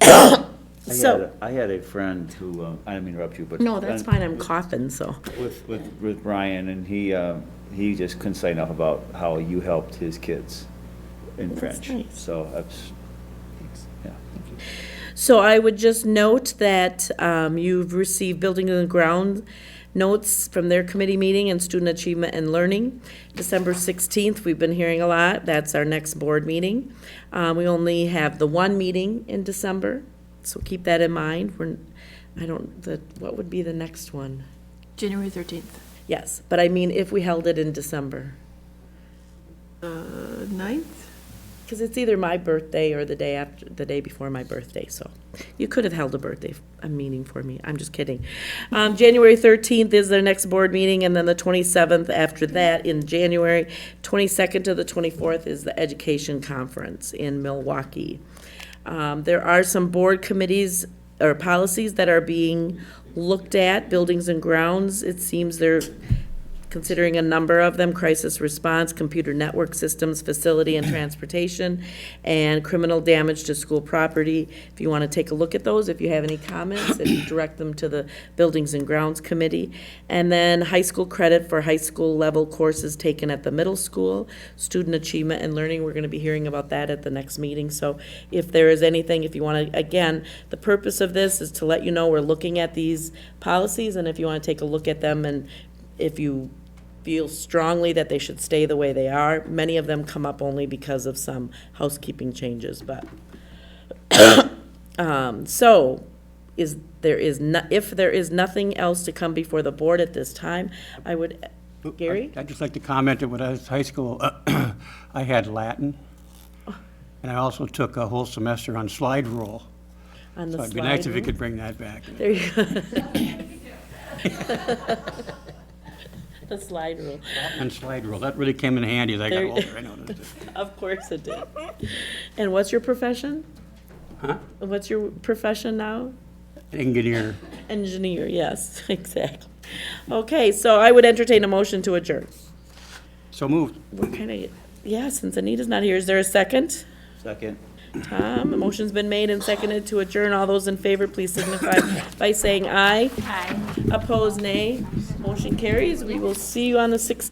I had a friend who, I didn't mean to interrupt you, but. No, that's fine, I'm coughing, so. With Brian, and he just couldn't say enough about how you helped his kids in That's French. nice. So that's, yeah, thank you. So I would just note that you've received Building and Ground notes from their committee meeting and Student Achievement and Learning. December 16th, we've been hearing a lot. That's our next board meeting. We only have the one meeting in December, so keep that in mind. What would be the next one? January 13th. Yes, but I mean if we held it in December. 9th? Because it's either my birthday or the day before my birthday, so you could have held a meeting for me. I'm just kidding. January 13th is their next board meeting, and then the 27th after that in January. 22nd to the 24th is the Education Conference in Milwaukee. There are some board committees or policies that are being looked at. Buildings and Grounds, it seems they're considering a number of them: crisis response, computer network systems, facility and transportation, and criminal damage to school property. If you want to take a look at those, if you have any comments, if you direct them to the Buildings and Grounds Committee. And then high school credit for high school level courses taken at the middle school, student achievement and learning. We're going to be hearing about that at the next meeting. So if there is anything, if you want to, again, the purpose of this is to let you know we're looking at these policies, and if you want to take a look at them, and if you feel strongly that they should stay the way they are. Many of them come up only because of some housekeeping changes, but so if there is nothing else to come before the board at this time, I would, Gary? I'd just like to comment that when I was in high school, I had Latin, and I also took a whole semester on slide rule. On the So it'd be slide nice if you rule? could bring that back. There you go. The slide rule. And slide rule, that really came in handy as I got There- older, I noticed it. Of course it did. And what's your profession? Huh? What's your profession now? Engineer. Engineer, yes, exactly. Okay, so I would entertain a motion to adjourn. So moved. What kind of, yeah, since Anita's not here, is there a second? Second. Tom, a motion's been made and seconded to adjourn. All those in favor, please signify by saying aye. Aye. Opposed, nay. Motion carries. We will see you on the 16th.